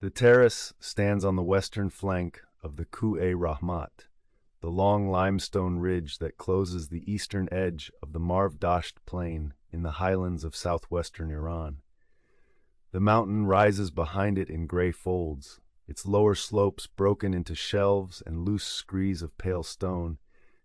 The terrace stands on the western flank of the Ku-e-Rahmat, the long limestone ridge that closes the eastern edge of the Marv Dasht Plain in the highlands of southwestern Iran. The mountain rises behind it in gray folds, its lower slopes broken into shelves and loose screes of pale stone,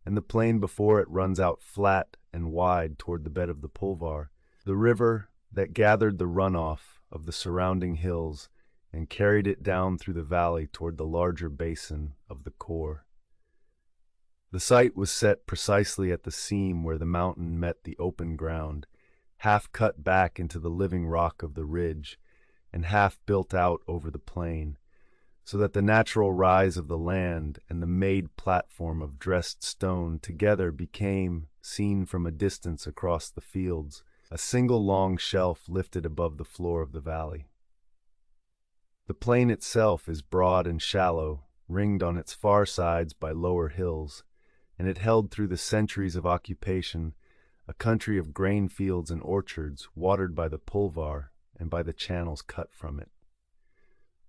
and the plain before it runs out flat and wide toward the bed of the Pulvar, the river that gathered the runoff of the surrounding hills and carried it down through the valley toward the larger basin of the Khor. The site was set precisely at the seam where the mountain met the open ground, half cut back into the living rock of the ridge, and half built out over the plain, so that the natural rise of the land and the made platform of dressed stone together became, seen from a distance across the fields, a single long shelf lifted above the floor of the valley. The plain itself is broad and shallow, ringed on its far sides by lower hills, and it held through the centuries of occupation a country of grain fields and orchards watered by the Pulvar and by the channels cut from it.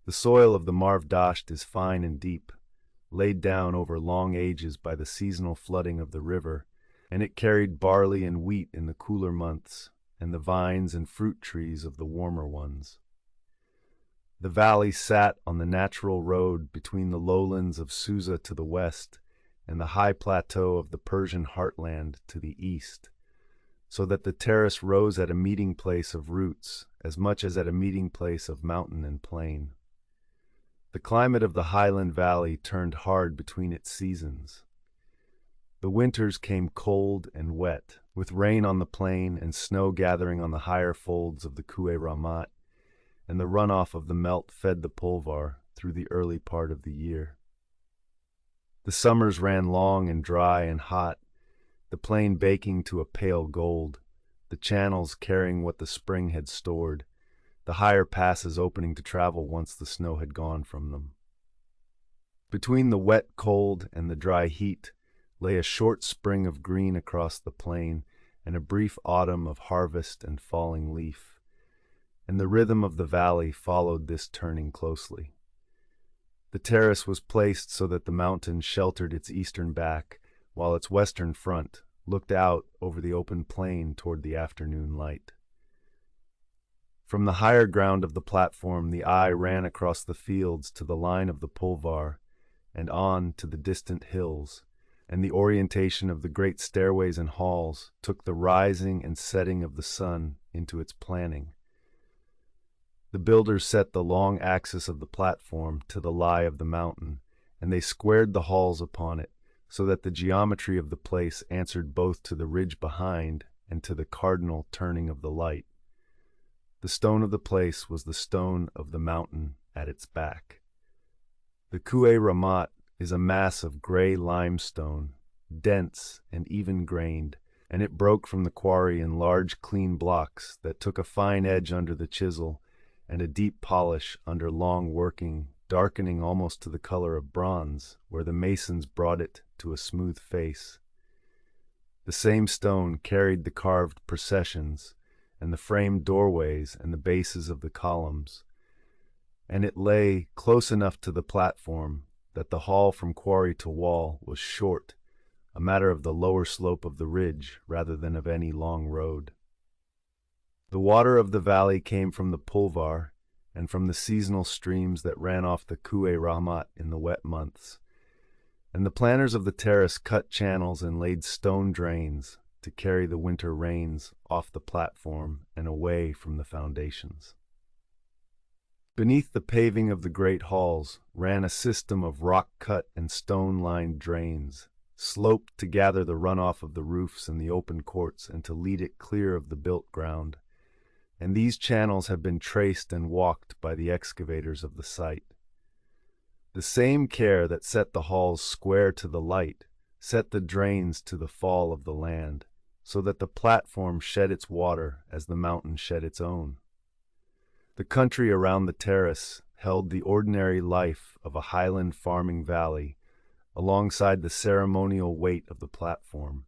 The soil of the Marv Dasht is fine and deep, laid down over long ages by the seasonal flooding of the river, and it carried barley and wheat in the cooler months, and the vines and fruit trees of the warmer ones. The valley sat on the natural road between the lowlands of Susa to the west and the high plateau of the Persian heartland to the east, so that the terrace rose at a meeting place of roots as much as at a meeting place of mountain and plain. The climate of the highland valley turned hard between its seasons. The winters came cold and wet, with rain on the plain and snow gathering on the higher folds of the Ku-e-Rahmat, and the runoff of the melt fed the Pulvar through the early part of the year. The summers ran long and dry and hot, the plain baking to a pale gold, the channels carrying what the spring had stored, the higher passes opening to travel once the snow had gone from them. Between the wet cold and the dry heat lay a short spring of green across the plain and a brief autumn of harvest and falling leaf, and the rhythm of the valley followed this turning closely. The terrace was placed so that the mountain sheltered its eastern back, while its western front looked out over the open plain toward the afternoon light. From the higher ground of the platform the eye ran across the fields to the line of the Pulvar, and on to the distant hills, and the orientation of the great stairways and halls took the rising and setting of the sun into its planning. The builders set the long axis of the platform to the lie of the mountain, and they squared the halls upon it, so that the geometry of the place answered both to the ridge behind and to the cardinal turning of the light. The stone of the place was the stone of the mountain at its back. The Ku-e-Rahmat is a mass of gray limestone, dense and even-grained, and it broke from the quarry in large clean blocks that took a fine edge under the chisel and a deep polish under long working, darkening almost to the color of bronze, where the masons brought it to a smooth face. The same stone carried the carved processions, and the framed doorways and the bases of the columns, and it lay close enough to the platform that the hall from quarry to wall was short, a matter of the lower slope of the ridge rather than of any long road. The water of the valley came from the Pulvar and from the seasonal streams that ran off the Ku-e-Rahmat in the wet months, and the planners of the terrace cut channels and laid stone drains to carry the winter rains off the platform and away from the foundations. Beneath the paving of the great halls ran a system of rock-cut and stone-lined drains, sloped to gather the runoff of the roofs and the open courts and to lead it clear of the built ground, and these channels have been traced and walked by the excavators of the site. The same care that set the halls square to the light set the drains to the fall of the land, so that the platform shed its water as the mountain shed its own. The country around the terrace held the ordinary life of a highland farming valley alongside the ceremonial weight of the platform.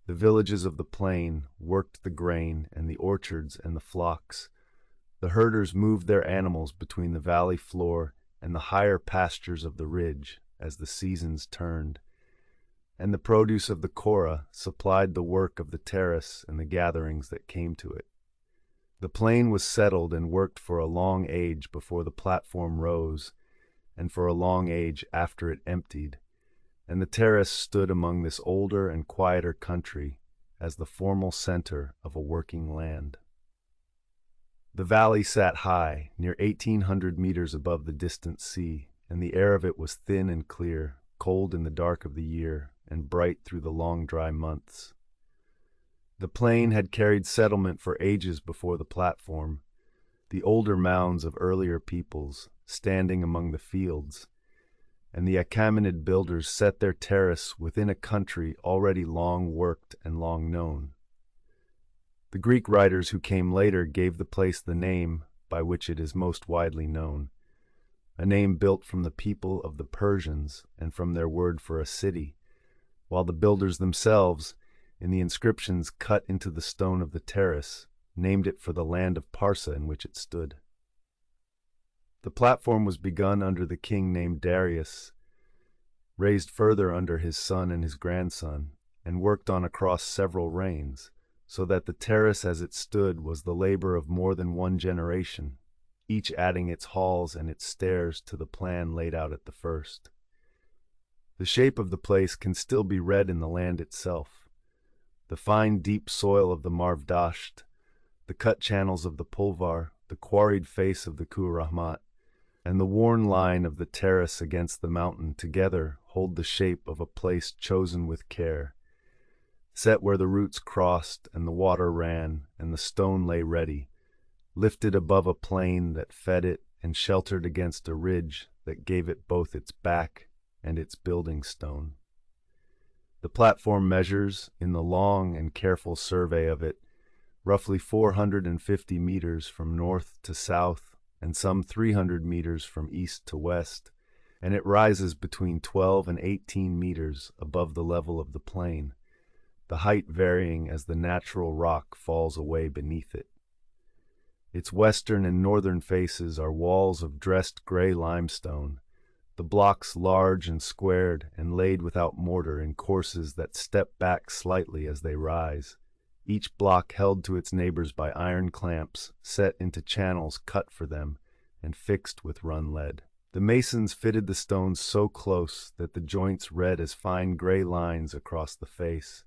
The villages of the plain worked the grain and the orchards and the flocks, The herders moved their animals between the valley floor and the higher pastures of the ridge as the seasons turned, and the produce of the Kora supplied the work of the terrace and the gatherings that came to it. The plain was settled and worked for a long age before the platform rose, and for a long age after it emptied, and the terrace stood among this older and quieter country as the formal center of a working land. The valley sat high, near 1,800 meters above the distant sea, and the air of it was thin and clear, cold in the dark of the year, and bright through the long dry months. The plain had carried settlement for ages before the platform, the older mounds of earlier peoples standing among the fields, and the Achaemenid builders set their terrace within a country already long worked and long known. The Greek writers who came later gave the place the name by which it is most widely known, a name built from the people of the Persians and from their word for a city, while the builders themselves, in the inscriptions cut into the stone of the terrace, named it for the land of Persia in which it stood. The platform was begun under the king named Darius, raised further under his son and his grandson, and worked on across several reigns, so that the terrace as it stood was the labor of more than one generation, each adding its halls and its stairs to the plan laid out at the first. The shape of the place can still be read in the land itself. The fine deep soil of the Marv Dasht, the cut channels of the Pulvar, the quarried face of the Rahmat, and the worn line of the terrace against the mountain together hold the shape of a place chosen with care, set where the roots crossed and the water ran and the stone lay ready, lifted above a plain that fed it and sheltered against a ridge that gave it both its back and its building stone. The platform measures, in the long and careful survey of it, roughly 450 meters from north to south and some 300 meters from east to west, and it rises between 12 and 18 meters above the level of the plain, the height varying as the natural rock falls away beneath it. Its western and northern faces are walls of dressed gray limestone, the blocks large and squared and laid without mortar in courses that step back slightly as they rise, each block held to its neighbors by iron clamps set into channels cut for them and fixed with run lead. The masons fitted the stones so close that the joints read as fine gray lines across the face,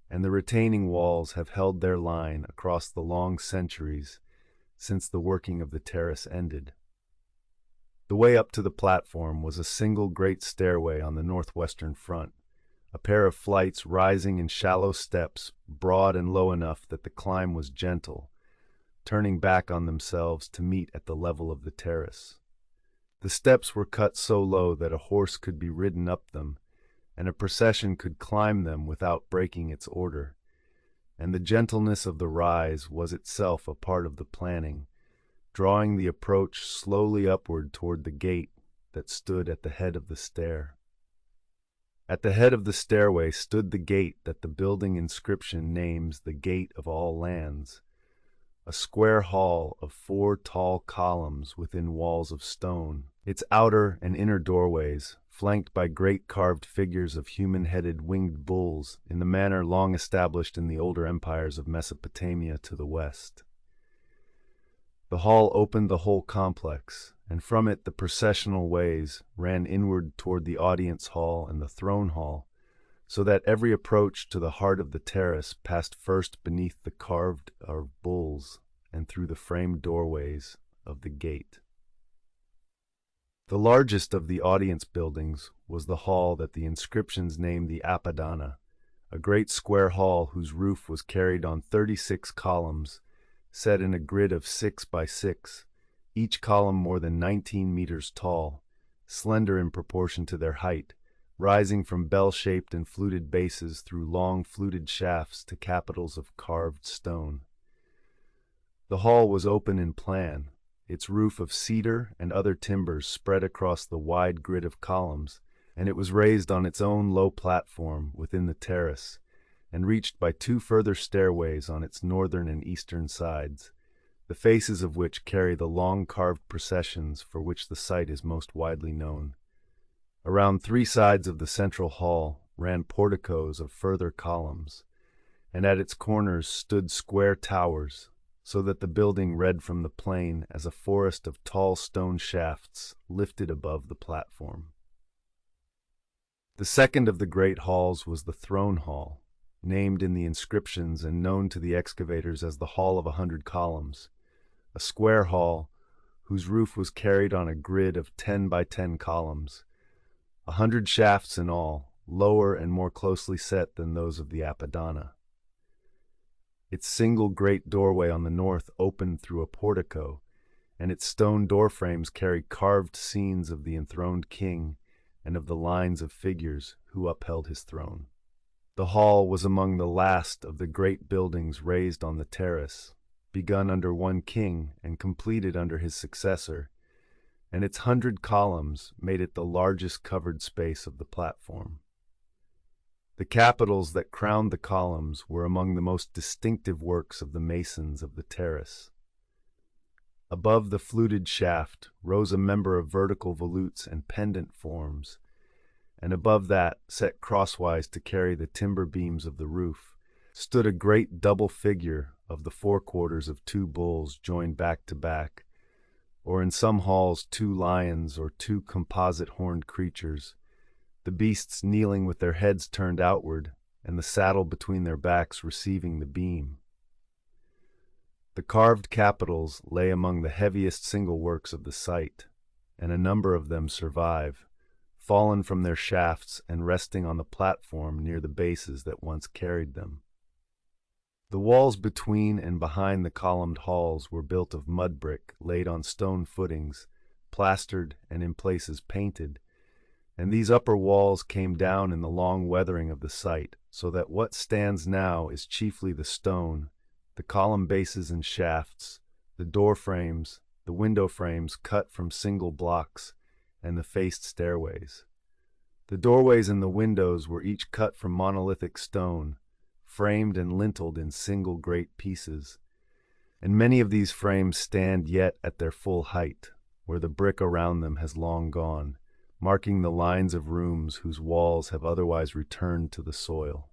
and the retaining walls have held their line across the long centuries since the working of the terrace ended. The way up to the platform was a single great stairway on the northwestern front, a pair of flights rising in shallow steps, broad and low enough that the climb was gentle, turning back on themselves to meet at the level of the terrace. The steps were cut so low that a horse could be ridden up them, and a procession could climb them without breaking its order, and the gentleness of the rise was itself a part of the planning, drawing the approach slowly upward toward the gate that stood at the head of the stair. At the head of the stairway stood the gate that the building inscription names the Gate of All Lands, a square hall of 4 tall columns within walls of stone, its outer and inner doorways flanked by great carved figures of human-headed winged bulls in the manner long established in the older empires of Mesopotamia to the west. The hall opened the whole complex, and from it the processional ways ran inward toward the audience hall and the throne hall, so that every approach to the heart of the terrace passed first beneath the carved of bulls and through the framed doorways of the gate. The largest of the audience buildings was the hall that the inscriptions named the Apadana, a great square hall whose roof was carried on 36 columns, set in a grid of 6 by 6, each column more than 19 meters tall, slender in proportion to their height, rising from bell-shaped and fluted bases through long fluted shafts to capitals of carved stone. The hall was open in plan, its roof of cedar and other timbers spread across the wide grid of columns, and it was raised on its own low platform within the terrace, and reached by 2 further stairways on its northern and eastern sides, the faces of which carry the long carved processions for which the site is most widely known. Around three sides of the central hall ran porticos of further columns, and at its corners stood square towers, so that the building read from the plain as a forest of tall stone shafts lifted above the platform. The second of the great halls was the throne hall, named in the inscriptions and known to the excavators as the Hall of 100 Columns, a square hall whose roof was carried on a grid of 10 by 10 columns, 100 shafts in all, lower and more closely set than those of the Apadana. Its single great doorway on the north opened through a portico, and its stone doorframes carried carved scenes of the enthroned king and of the lines of figures who upheld his throne. The hall was among the last of the great buildings raised on the terrace, begun under one king and completed under his successor, and its 100 columns made it the largest covered space of the platform. The capitals that crowned the columns were among the most distinctive works of the masons of the terrace. Above the fluted shaft rose a member of vertical volutes and pendant forms, and above that, set crosswise to carry the timber beams of the roof, stood a great double figure of the forequarters of two bulls joined back to back, or in some halls 2 lions or 2 composite horned creatures, the beasts kneeling with their heads turned outward and the saddle between their backs receiving the beam. The carved capitals lay among the heaviest single works of the site, and a number of them survive, fallen from their shafts and resting on the platform near the bases that once carried them. The walls between and behind the columned halls were built of mud brick laid on stone footings, plastered and in places painted, and these upper walls came down in the long weathering of the site, so that what stands now is chiefly the stone, the column bases and shafts, the door frames, the window frames cut from single blocks, and the faced stairways. The doorways and the windows were each cut from monolithic stone, framed and linteled in single great pieces, and many of these frames stand yet at their full height, where the brick around them has long gone, marking the lines of rooms whose walls have otherwise returned to the soil.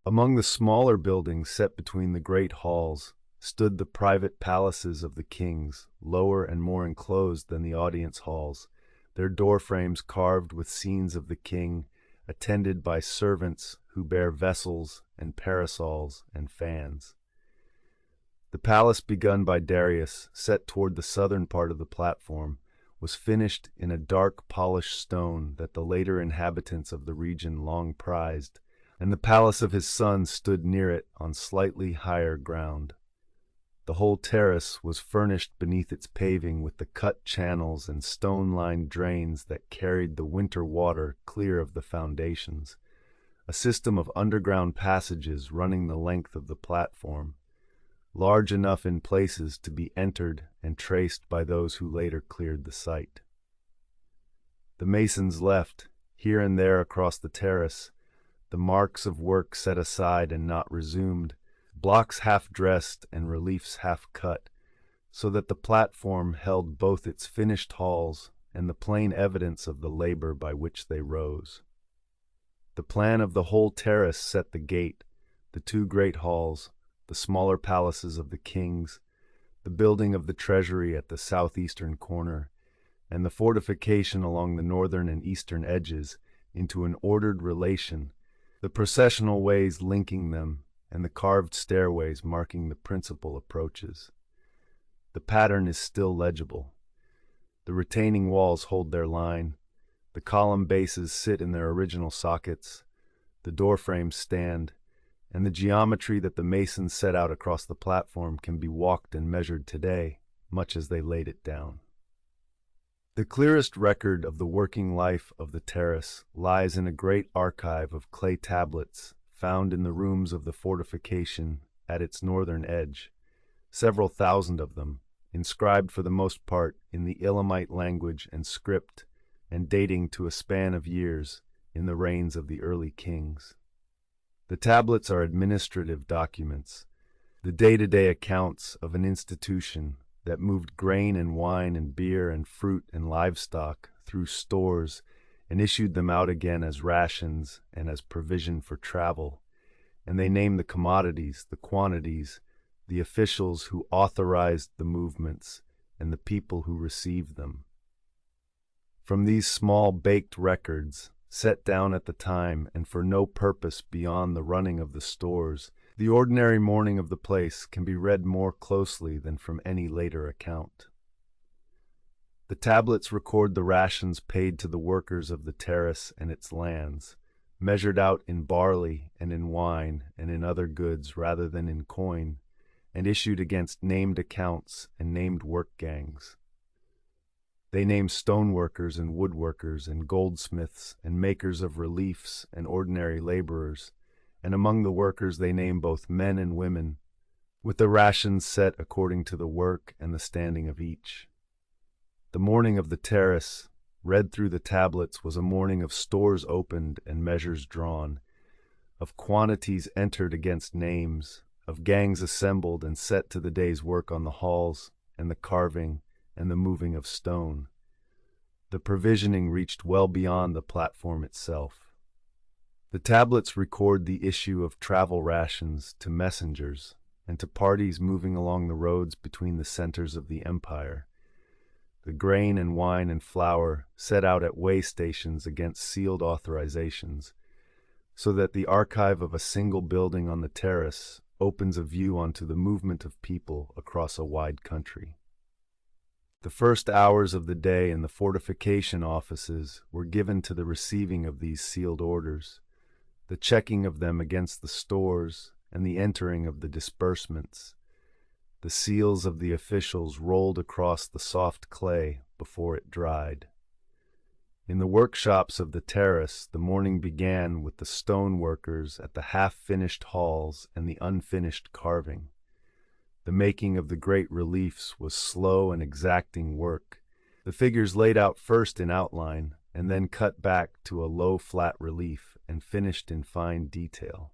Among the smaller buildings set between the great halls stood the private palaces of the kings, lower and more enclosed than the audience halls, their door frames carved with scenes of the king, attended by servants who bear vessels and parasols and fans. The palace begun by Darius, set toward the southern part of the platform, was finished in a dark polished stone that the later inhabitants of the region long prized, and the palace of his son stood near it on slightly higher ground. The whole terrace was furnished beneath its paving with the cut channels and stone-lined drains that carried the winter water clear of the foundations, a system of underground passages running the length of the platform, large enough in places to be entered and traced by those who later cleared the site. The masons left, here and there across the terrace, the marks of work set aside and not resumed, blocks half dressed and reliefs half cut, so that the platform held both its finished halls and the plain evidence of the labor by which they rose. The plan of the whole terrace set the gate, the 2 great halls, the smaller palaces of the kings, the building of the treasury at the southeastern corner, and the fortification along the northern and eastern edges into an ordered relation, the processional ways linking them, and the carved stairways marking the principal approaches. The pattern is still legible. The retaining walls hold their line, the column bases sit in their original sockets, the door frames stand, and the geometry that the masons set out across the platform can be walked and measured today, much as they laid it down. The clearest record of the working life of the terrace lies in a great archive of clay tablets found in the rooms of the fortification at its northern edge, several thousand of them, inscribed for the most part in the Elamite language and script, and dating to a span of years in the reigns of the early kings. The tablets are administrative documents, the day-to-day accounts of an institution that moved grain and wine and beer and fruit and livestock through stores and issued them out again as rations and as provision for travel. And they named the commodities, the quantities, the officials who authorized the movements, and the people who received them. From these small baked records, set down at the time and for no purpose beyond the running of the stores, the ordinary morning of the place can be read more closely than from any later account. The tablets record the rations paid to the workers of the terrace and its lands, measured out in barley and in wine and in other goods rather than in coin, and issued against named accounts and named work gangs. They name stoneworkers and woodworkers and goldsmiths and makers of reliefs and ordinary laborers, and among the workers they name both men and women, with the rations set according to the work and the standing of each. The morning of the terrace, read through the tablets, was a morning of stores opened and measures drawn, of quantities entered against names, of gangs assembled and set to the day's work on the halls and the carving and the moving of stone. The provisioning reached well beyond the platform itself. The tablets record the issue of travel rations to messengers and to parties moving along the roads between the centers of the empire. The grain and wine and flour set out at way stations against sealed authorizations, so that the archive of a single building on the terrace opens a view onto the movement of people across a wide country. The first hours of the day in the fortification offices were given to the receiving of these sealed orders, the checking of them against the stores, and the entering of the disbursements. The seals of the officials rolled across the soft clay before it dried. In the workshops of the terrace, the morning began with the stone workers at the half-finished halls and the unfinished carving. The making of the great reliefs was slow and exacting work, the figures laid out first in outline and then cut back to a low flat relief and finished in fine detail.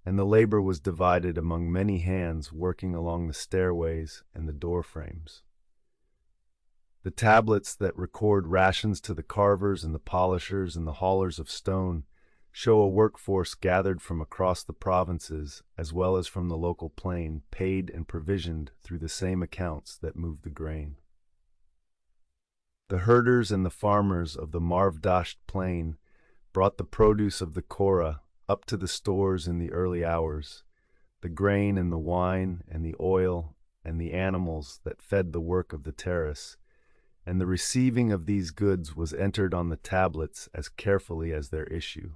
And the labor was divided among many hands working along the stairways and the door frames. The tablets that record rations to the carvers and the polishers and the haulers of stone show a workforce gathered from across the provinces as well as from the local plain, paid and provisioned through the same accounts that moved the grain. The herders and the farmers of the Marv-Dasht plain brought the produce of the Korah up to the stores in the early hours, the grain and the wine and the oil and the animals that fed the work of the terrace, and the receiving of these goods was entered on the tablets as carefully as their issue.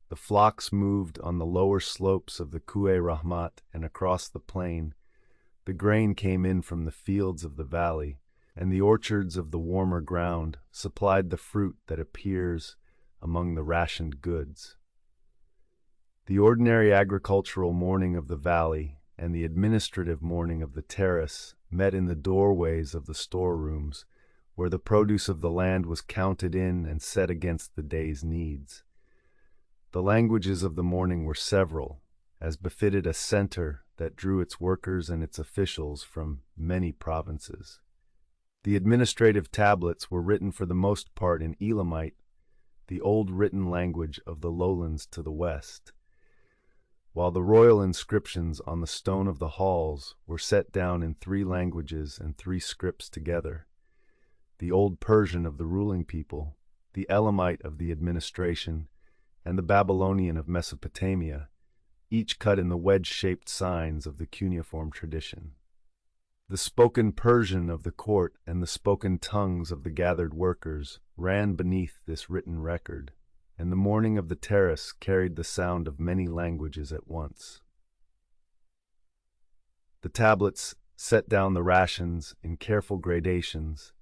The flocks moved on the lower slopes of the Ku'e Rahmat and across the plain. The grain came in from the fields of the valley, and the orchards of the warmer ground supplied the fruit that appears among the rationed goods. The ordinary agricultural morning of the valley and the administrative morning of the terrace met in the doorways of the storerooms, where the produce of the land was counted in and set against the day's needs. The languages of the morning were several, as befitted a center that drew its workers and its officials from many provinces. The administrative tablets were written for the most part in Elamite, the old written language of the lowlands to the west, while the royal inscriptions on the stone of the halls were set down in 3 languages and 3 scripts together: the old Persian of the ruling people, the Elamite of the administration, and the Babylonian of Mesopotamia, each cut in the wedge-shaped signs of the cuneiform tradition. The spoken Persian of the court and the spoken tongues of the gathered workers ran beneath this written record, and the morning of the terrace carried the sound of many languages at once. The tablets set down the rations in careful gradations,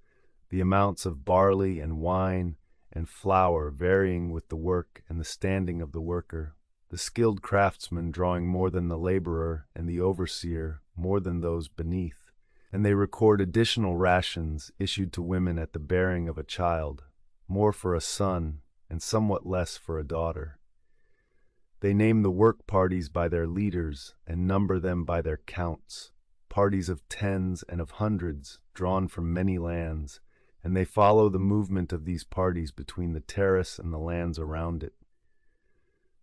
the amounts of barley and wine and flour varying with the work and the standing of the worker, the skilled craftsman drawing more than the laborer and the overseer more than those beneath, and they record additional rations issued to women at the bearing of a child, more for a son and somewhat less for a daughter. They name the work parties by their leaders and number them by their counts, parties of tens and of hundreds drawn from many lands, and they follow the movement of these parties between the terrace and the lands around it.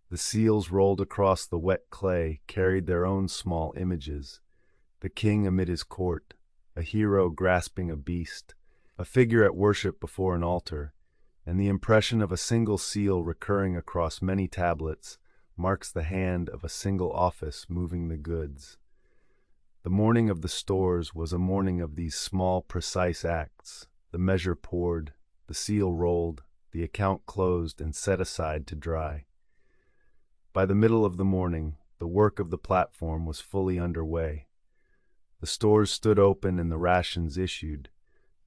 The seals rolled across the wet clay carried their own small images, the king amid his court, a hero grasping a beast, a figure at worship before an altar, and the impression of a single seal recurring across many tablets marks the hand of a single office moving the goods. The morning of the stores was a morning of these small, precise acts, the measure poured, the seal rolled, the account closed and set aside to dry. By the middle of the morning, the work of the platform was fully underway. The stores stood open and the rations issued.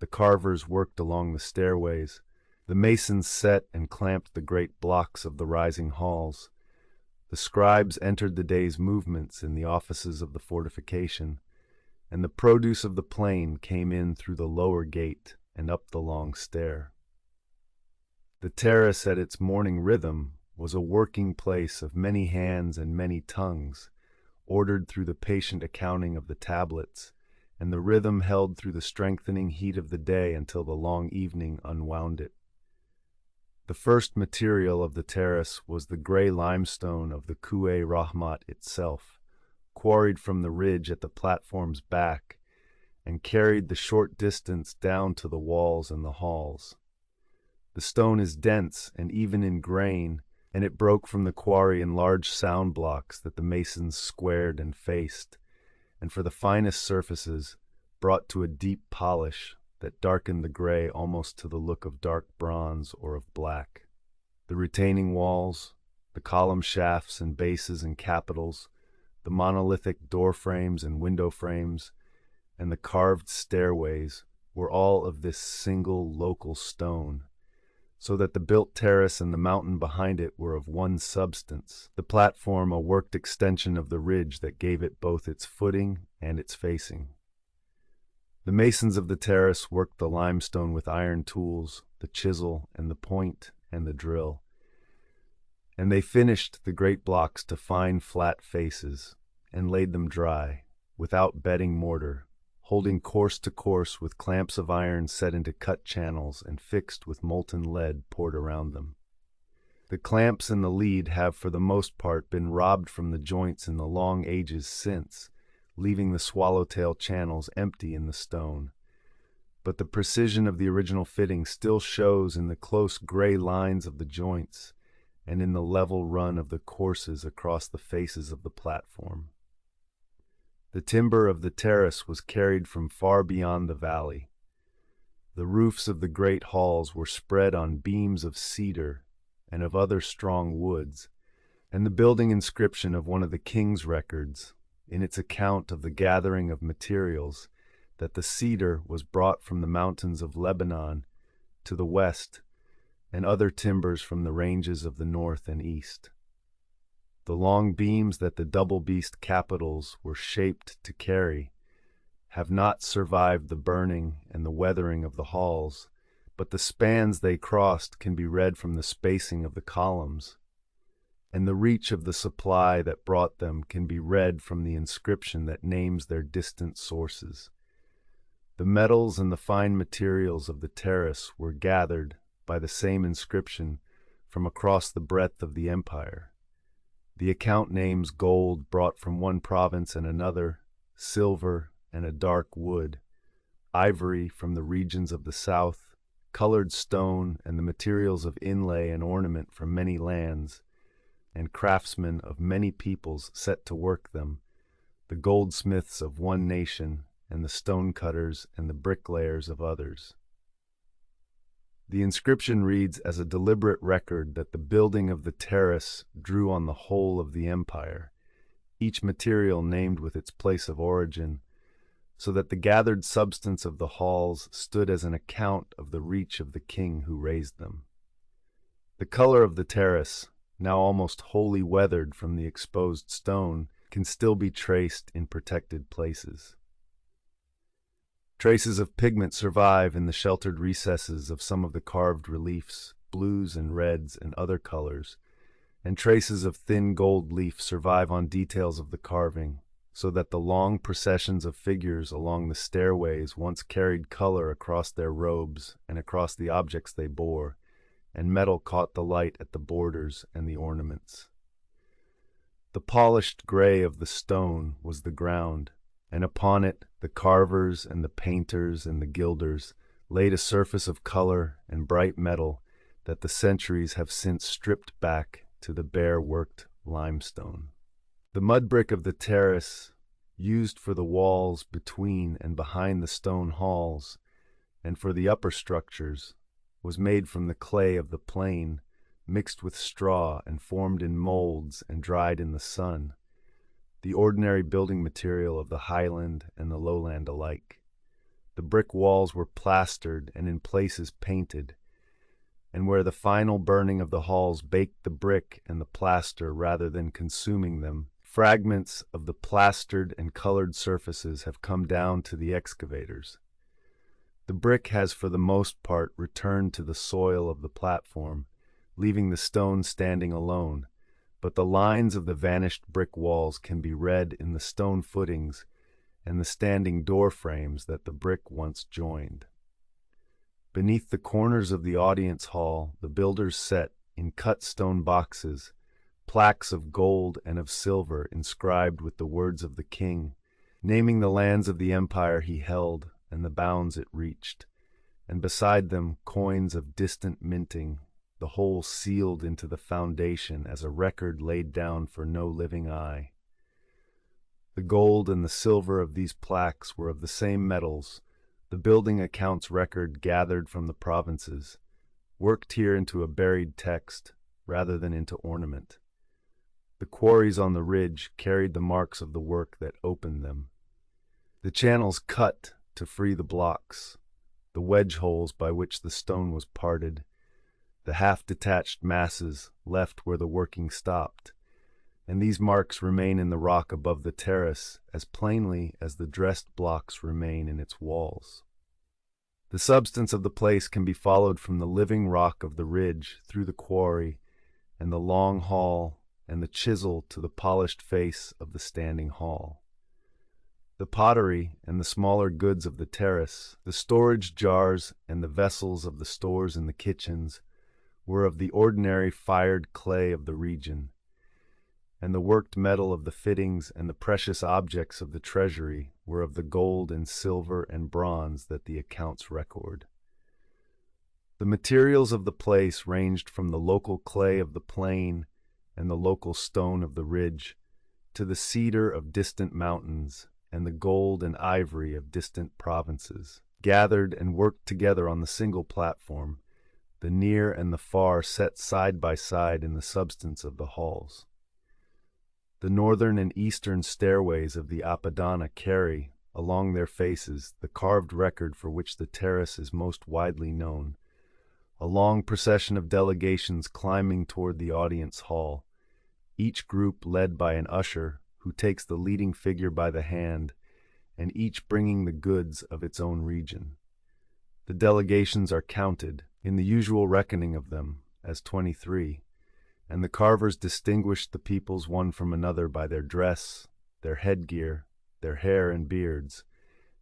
The carvers worked along the stairways. The masons set and clamped the great blocks of the rising halls. The scribes entered the day's movements in the offices of the fortification, and the produce of the plain came in through the lower gate and up the long stair. The terrace at its morning rhythm was a working place of many hands and many tongues, ordered through the patient accounting of the tablets, and the rhythm held through the strengthening heat of the day until the long evening unwound it. The first material of the terrace was the gray limestone of the Rahmat itself, quarried from the ridge at the platform's back, and carried the short distance down to the walls and the halls. The stone is dense and even in grain, and it broke from the quarry in large sound blocks that the masons squared and faced, and for the finest surfaces, brought to a deep polish that darkened the gray almost to the look of dark bronze or of black. The retaining walls, the column shafts and bases and capitals, the monolithic door frames and window frames, and the carved stairways were all of this single local stone, so that the built terrace and the mountain behind it were of one substance, the platform a worked extension of the ridge that gave it both its footing and its facing. The masons of the terrace worked the limestone with iron tools, the chisel and the point and the drill, and they finished the great blocks to fine flat faces and laid them dry, without bedding mortar, holding course to course with clamps of iron set into cut channels and fixed with molten lead poured around them. The clamps and the lead have for the most part been robbed from the joints in the long ages since, leaving the swallowtail channels empty in the stone. But the precision of the original fitting still shows in the close gray lines of the joints and in the level run of the courses across the faces of the platform. The timber of the terrace was carried from far beyond the valley. The roofs of the great halls were spread on beams of cedar and of other strong woods, and the building inscription of one of the king's records, in its account of the gathering of materials, that the cedar was brought from the mountains of Lebanon to the west, and other timbers from the ranges of the north and east. The long beams that the double-beast capitals were shaped to carry have not survived the burning and the weathering of the halls, but the spans they crossed can be read from the spacing of the columns, and the reach of the supply that brought them can be read from the inscription that names their distant sources. The metals and the fine materials of the terrace were gathered by the same inscription from across the breadth of the empire. The account names gold brought from one province and another, silver and a dark wood, ivory from the regions of the south, colored stone and the materials of inlay and ornament from many lands, and craftsmen of many peoples set to work them, the goldsmiths of one nation and the stonecutters and the bricklayers of others. The inscription reads as a deliberate record that the building of the terrace drew on the whole of the empire, each material named with its place of origin, so that the gathered substance of the halls stood as an account of the reach of the king who raised them. The color of the terrace, now almost wholly weathered from the exposed stone, can still be traced in protected places. Traces of pigment survive in the sheltered recesses of some of the carved reliefs, blues and reds and other colors, and traces of thin gold leaf survive on details of the carving, so that the long processions of figures along the stairways once carried color across their robes and across the objects they bore, and metal caught the light at the borders and the ornaments. The polished gray of the stone was the ground, and upon it the carvers and the painters and the gilders laid a surface of color and bright metal that the centuries have since stripped back to the bare worked limestone. The mud brick of the terrace, used for the walls between and behind the stone halls, and for the upper structures, was made from the clay of the plain, mixed with straw and formed in molds and dried in the sun, the ordinary building material of the highland and the lowland alike. The brick walls were plastered and in places painted, and where the final burning of the halls baked the brick and the plaster rather than consuming them, fragments of the plastered and colored surfaces have come down to the excavators. The brick has for the most part returned to the soil of the platform, leaving the stone standing alone, but the lines of the vanished brick walls can be read in the stone footings and the standing door frames that the brick once joined. Beneath the corners of the audience hall, the builders set, in cut stone boxes, plaques of gold and of silver inscribed with the words of the king, naming the lands of the empire he held and the bounds it reached, and beside them coins of distant minting, the whole sealed into the foundation as a record laid down for no living eye. The gold and the silver of these plaques were of the same metals, the building accounts record gathered from the provinces, worked here into a buried text rather than into ornament. The quarries on the ridge carried the marks of the work that opened them. The channels cut to free the blocks, the wedge holes by which the stone was parted, the half-detached masses left where the working stopped, and these marks remain in the rock above the terrace as plainly as the dressed blocks remain in its walls. The substance of the place can be followed from the living rock of the ridge through the quarry and the long hall and the chisel to the polished face of the standing hall. The pottery and the smaller goods of the terrace, the storage jars and the vessels of the stores in the kitchens, were of the ordinary fired clay of the region, and the worked metal of the fittings and the precious objects of the treasury were of the gold and silver and bronze that the accounts record. The materials of the place ranged from the local clay of the plain and the local stone of the ridge to the cedar of distant mountains and the gold and ivory of distant provinces, gathered and worked together on the single platform, the near and the far set side by side in the substance of the halls. The northern and eastern stairways of the Apadana carry, along their faces, the carved record for which the terrace is most widely known, a long procession of delegations climbing toward the audience hall, each group led by an usher who takes the leading figure by the hand, and each bringing the goods of its own region. The delegations are counted, in the usual reckoning of them, as 23, and the carvers distinguish the peoples one from another by their dress, their headgear, their hair and beards,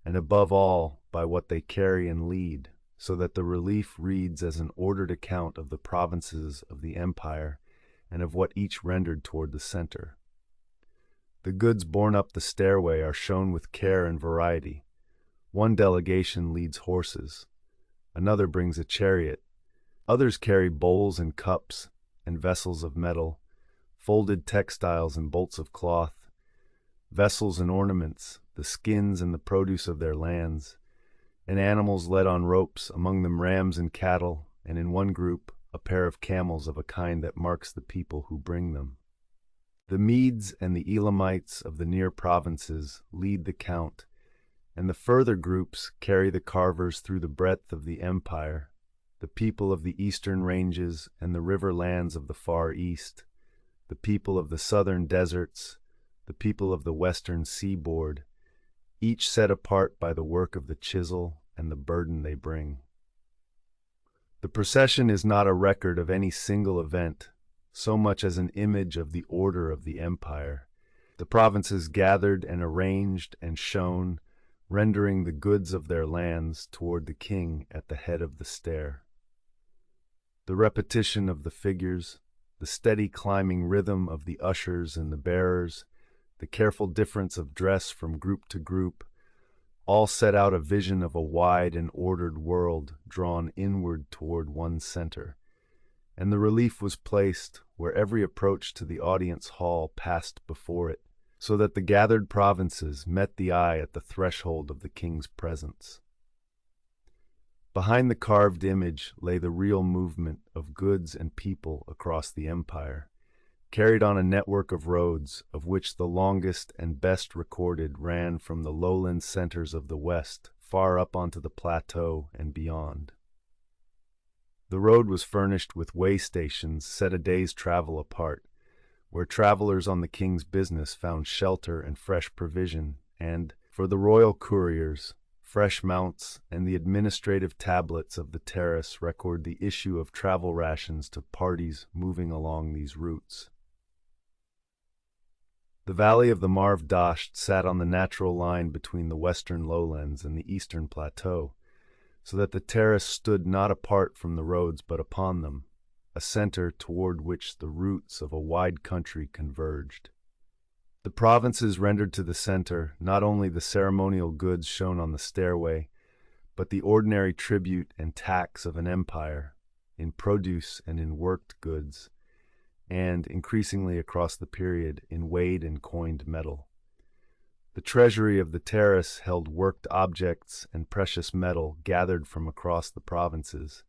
and above all by what they carry and lead, so that the relief reads as an ordered account of the provinces of the empire and of what each rendered toward the center. The goods borne up the stairway are shown with care and variety. One delegation leads horses, another brings a chariot, others carry bowls and cups and vessels of metal, folded textiles and bolts of cloth, vessels and ornaments, the skins and the produce of their lands, and animals led on ropes, among them rams and cattle, and in one group a pair of camels of a kind that marks the people who bring them. The Medes and the Elamites of the near provinces lead the count, and the further groups carry the carvers through the breadth of the empire, the people of the eastern ranges and the river lands of the far east, the people of the southern deserts, the people of the western seaboard, each set apart by the work of the chisel and the burden they bring. The procession is not a record of any single event, so much as an image of the order of the empire. The provinces gathered and arranged and shone, rendering the goods of their lands toward the king at the head of the stair. The repetition of the figures, the steady climbing rhythm of the ushers and the bearers, the careful difference of dress from group to group, all set out a vision of a wide and ordered world drawn inward toward one center, and the relief was placed where every approach to the audience hall passed before it, so that the gathered provinces met the eye at the threshold of the king's presence. Behind the carved image lay the real movement of goods and people across the empire, carried on a network of roads, of which the longest and best recorded ran from the lowland centers of the west far up onto the plateau and beyond. The road was furnished with way stations set a day's travel apart, where travelers on the king's business found shelter and fresh provision, and, for the royal couriers, fresh mounts and the administrative tablets of the terrace record the issue of travel rations to parties moving along these routes. The valley of the Marv Dasht sat on the natural line between the western lowlands and the eastern plateau, so that the terrace stood not apart from the roads but upon them, a center toward which the roots of a wide country converged. The provinces rendered to the center not only the ceremonial goods shown on the stairway, but the ordinary tribute and tax of an empire, in produce and in worked goods, and, increasingly across the period, in weighed and coined metal. The treasury of the terrace held worked objects and precious metal gathered from across the provinces,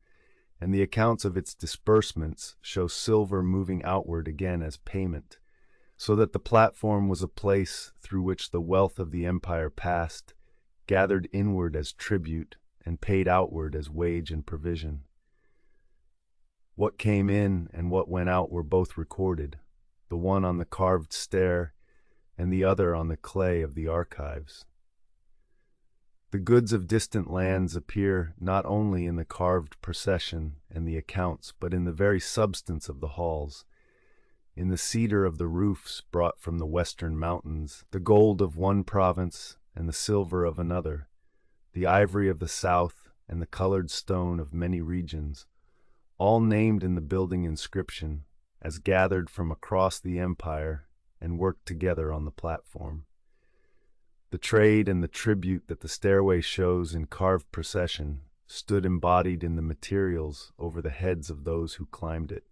and the accounts of its disbursements show silver moving outward again as payment, so that the platform was a place through which the wealth of the empire passed, gathered inward as tribute, and paid outward as wage and provision. What came in and what went out were both recorded, the one on the carved stair and the other on the clay of the archives. The goods of distant lands appear not only in the carved procession and the accounts, but in the very substance of the halls, in the cedar of the roofs brought from the western mountains, the gold of one province and the silver of another, the ivory of the south and the colored stone of many regions, all named in the building inscription as gathered from across the empire and worked together on the platform. The trade and the tribute that the stairway shows in carved procession stood embodied in the materials over the heads of those who climbed it,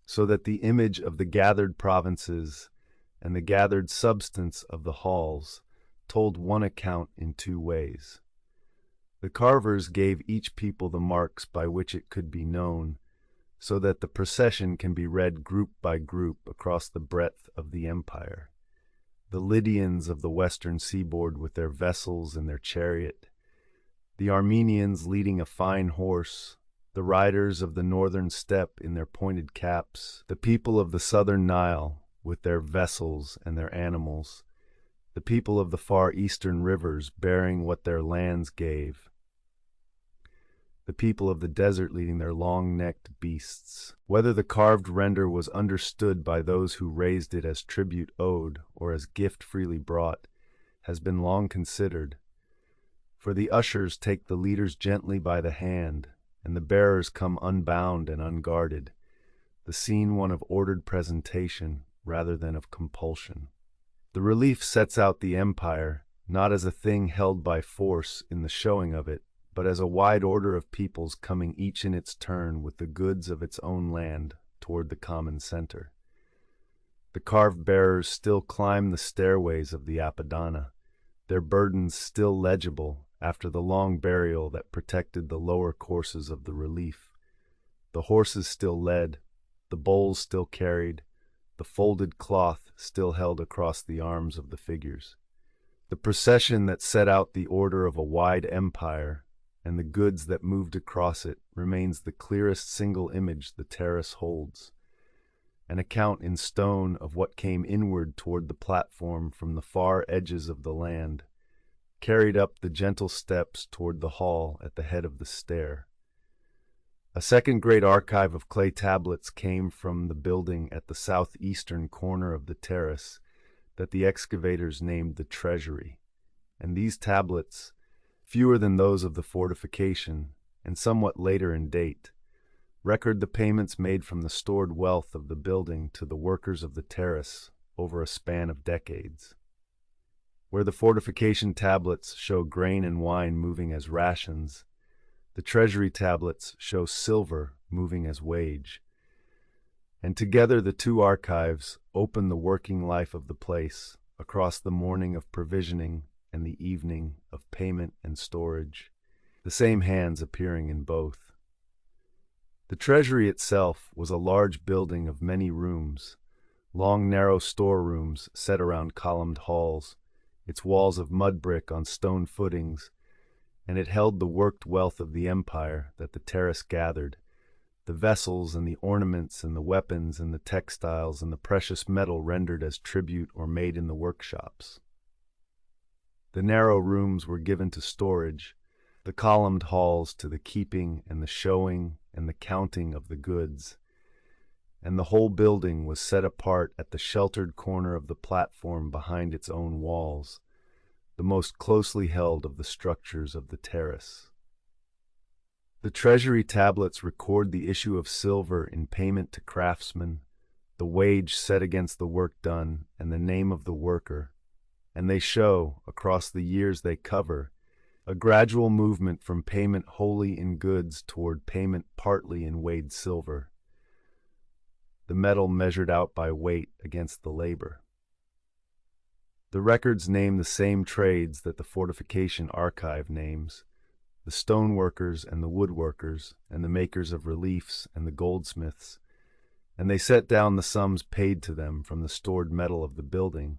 so that the image of the gathered provinces and the gathered substance of the halls told one account in two ways. The carvers gave each people the marks by which it could be known, so that the procession can be read group by group across the breadth of the empire. The Lydians of the western seaboard with their vessels and their chariot, the Armenians leading a fine horse, the riders of the northern steppe in their pointed caps, the people of the southern Nile with their vessels and their animals, the people of the far eastern rivers bearing what their lands gave, the people of the desert leading their long-necked beasts. Whether the carved render was understood by those who raised it as tribute owed or as gift freely brought has been long considered, for the ushers take the leaders gently by the hand, and the bearers come unbound and unguarded, the scene one of ordered presentation rather than of compulsion. The relief sets out the empire not as a thing held by force in the showing of it, but as a wide order of peoples coming each in its turn with the goods of its own land toward the common center. The carved bearers still climb the stairways of the Apadana, their burdens still legible after the long burial that protected the lower courses of the relief. The horses still led, the bowls still carried, the folded cloth still held across the arms of the figures. The procession that set out the order of a wide empire and the goods that moved across it remains the clearest single image the terrace holds, an account in stone of what came inward toward the platform from the far edges of the land, carried up the gentle steps toward the hall at the head of the stair. A second great archive of clay tablets came from the building at the southeastern corner of the terrace that the excavators named the Treasury, and these tablets, fewer than those of the fortification and somewhat later in date, record the payments made from the stored wealth of the building to the workers of the terrace over a span of decades. Where the fortification tablets show grain and wine moving as rations, the treasury tablets show silver moving as wage. And together the two archives open the working life of the place across the morning of provisioning and the evening of payment and storage, the same hands appearing in both. The treasury itself was a large building of many rooms, long narrow storerooms set around columned halls, its walls of mud brick on stone footings, and it held the worked wealth of the empire that the terrace gathered, the vessels and the ornaments and the weapons and the textiles and the precious metal rendered as tribute or made in the workshops. The narrow rooms were given to storage, the columned halls to the keeping and the showing and the counting of the goods, and the whole building was set apart at the sheltered corner of the platform behind its own walls, the most closely held of the structures of the terrace. The treasury tablets record the issue of silver in payment to craftsmen, the wage set against the work done, and the name of the worker, and they show, across the years they cover, a gradual movement from payment wholly in goods toward payment partly in weighed silver, the metal measured out by weight against the labor. The records name the same trades that the fortification archive names, the stoneworkers and the woodworkers and the makers of reliefs and the goldsmiths, and they set down the sums paid to them from the stored metal of the building,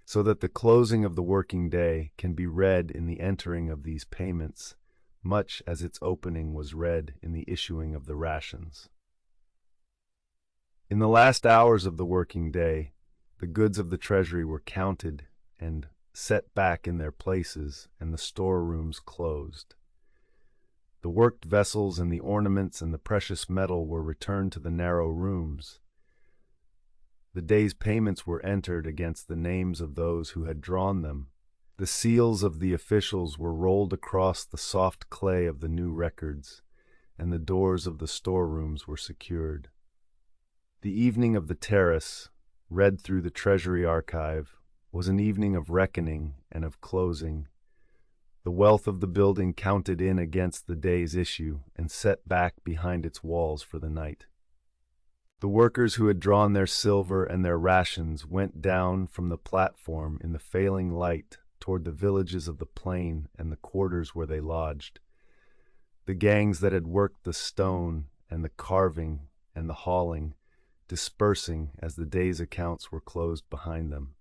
so that the closing of the working day can be read in the entering of these payments, much as its opening was read in the issuing of the rations. In the last hours of the working day, the goods of the treasury were counted and set back in their places, and the storerooms closed. The worked vessels and the ornaments and the precious metal were returned to the narrow rooms. The day's payments were entered against the names of those who had drawn them. The seals of the officials were rolled across the soft clay of the new records, and the doors of the storerooms were secured. The evening of the terrace, read through the treasury archive, was an evening of reckoning and of closing, the wealth of the building counted in against the day's issue and set back behind its walls for the night. The workers who had drawn their silver and their rations went down from the platform in the failing light toward the villages of the plain and the quarters where they lodged. The gangs that had worked the stone and the carving and the hauling, dispersing as the day's accounts were closed behind them.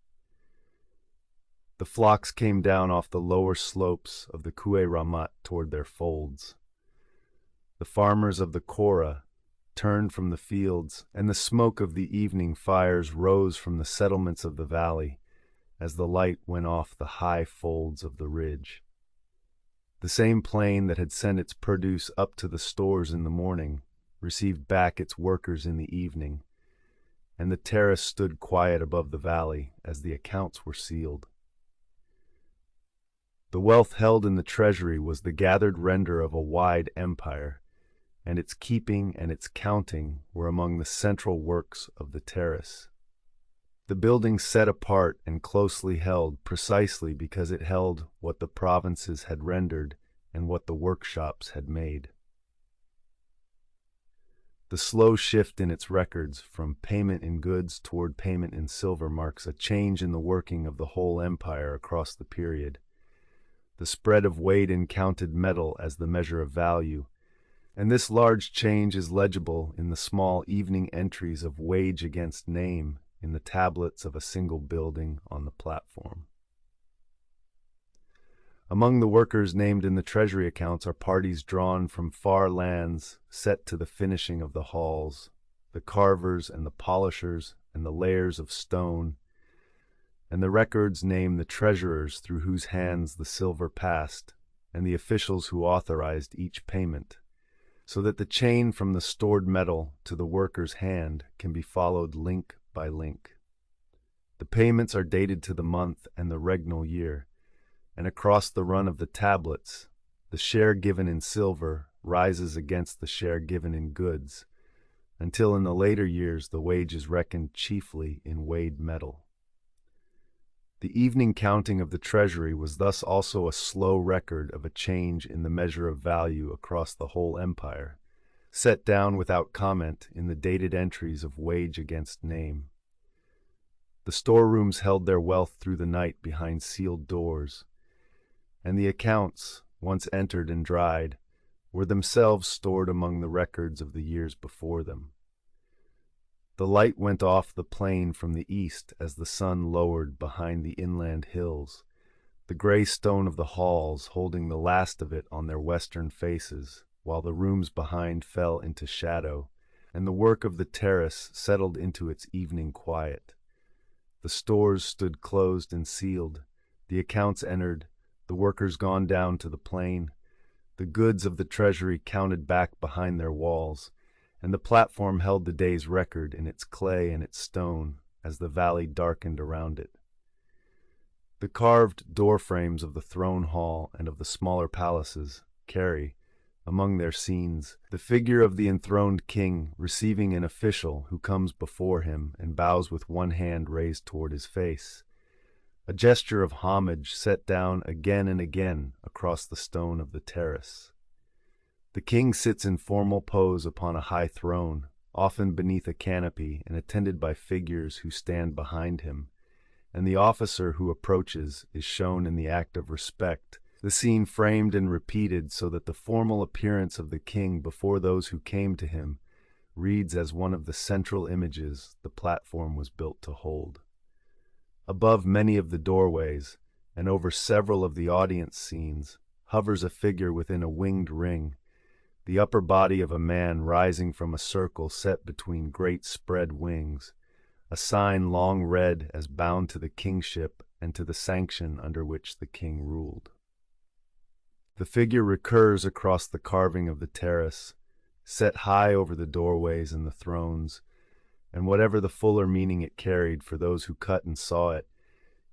The flocks came down off the lower slopes of the Ku'e Ramat toward their folds. The farmers of the Korah turned from the fields, and the smoke of the evening fires rose from the settlements of the valley as the light went off the high folds of the ridge. The same plain that had sent its produce up to the stores in the morning received back its workers in the evening, and the terrace stood quiet above the valley as the accounts were sealed. The wealth held in the treasury was the gathered render of a wide empire, and its keeping and its counting were among the central works of the terrace. The building set apart and closely held precisely because it held what the provinces had rendered and what the workshops had made. The slow shift in its records from payment in goods toward payment in silver marks a change in the working of the whole empire across the period. The spread of weighed and counted metal as the measure of value, and this large change is legible in the small evening entries of wage against name in the tablets of a single building on the platform. Among the workers named in the treasury accounts are parties drawn from far lands set to the finishing of the halls, the carvers and the polishers and the layers of stone, and the records name the treasurers through whose hands the silver passed, and the officials who authorized each payment, so that the chain from the stored metal to the worker's hand can be followed link by link. The payments are dated to the month and the regnal year, and across the run of the tablets, the share given in silver rises against the share given in goods, until in the later years the wage is reckoned chiefly in weighed metal. The evening counting of the treasury was thus also a slow record of a change in the measure of value across the whole empire, set down without comment in the dated entries of wage against name. The storerooms held their wealth through the night behind sealed doors, and the accounts, once entered and dried, were themselves stored among the records of the years before them. The light went off the plain from the east as the sun lowered behind the inland hills, the gray stone of the halls holding the last of it on their western faces, while the rooms behind fell into shadow, and the work of the terrace settled into its evening quiet. The stores stood closed and sealed, the accounts entered, the workers gone down to the plain, the goods of the treasury counted back behind their walls, and the platform held the day's record in its clay and its stone as the valley darkened around it. The carved door frames of the throne hall and of the smaller palaces carry, among their scenes, the figure of the enthroned king receiving an official who comes before him and bows with one hand raised toward his face, a gesture of homage set down again and again across the stone of the terrace. The king sits in formal pose upon a high throne, often beneath a canopy and attended by figures who stand behind him, and the officer who approaches is shown in the act of respect, the scene framed and repeated so that the formal appearance of the king before those who came to him reads as one of the central images the platform was built to hold. Above many of the doorways, and over several of the audience scenes, hovers a figure within a winged ring, the upper body of a man rising from a circle set between great spread wings, a sign long read as bound to the kingship and to the sanction under which the king ruled. The figure recurs across the carving of the terrace, set high over the doorways and the thrones, and whatever the fuller meaning it carried for those who cut and saw it,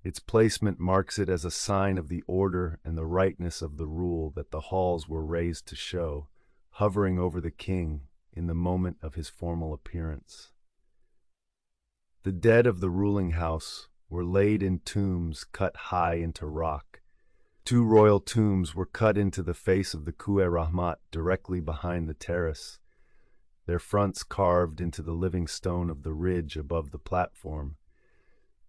its placement marks it as a sign of the order and the rightness of the rule that the halls were raised to show, hovering over the king in the moment of his formal appearance. The dead of the ruling house were laid in tombs cut high into rock. 2 royal tombs were cut into the face of the Ku'e-Rahmat directly behind the terrace, their fronts carved into the living stone of the ridge above the platform,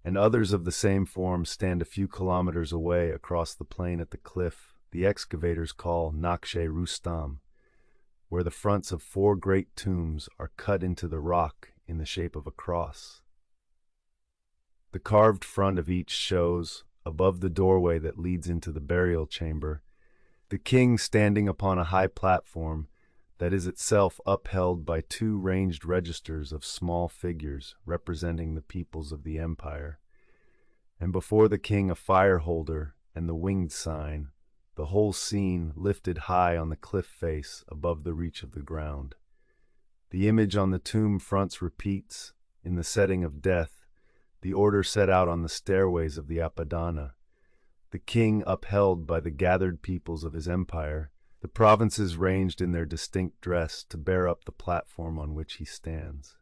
and others of the same form stand a few kilometers away across the plain at the cliff the excavators call Nakshe Rustam, where the fronts of 4 great tombs are cut into the rock in the shape of a cross. The carved front of each shows, above the doorway that leads into the burial chamber, the king standing upon a high platform that is itself upheld by 2 ranged registers of small figures representing the peoples of the empire, and before the king a fire holder and the winged sign, the whole scene lifted high on the cliff face above the reach of the ground. The image on the tomb fronts repeats, in the setting of death, the order set out on the stairways of the Apadana, the king upheld by the gathered peoples of his empire, the provinces ranged in their distinct dress to bear up the platform on which he stands.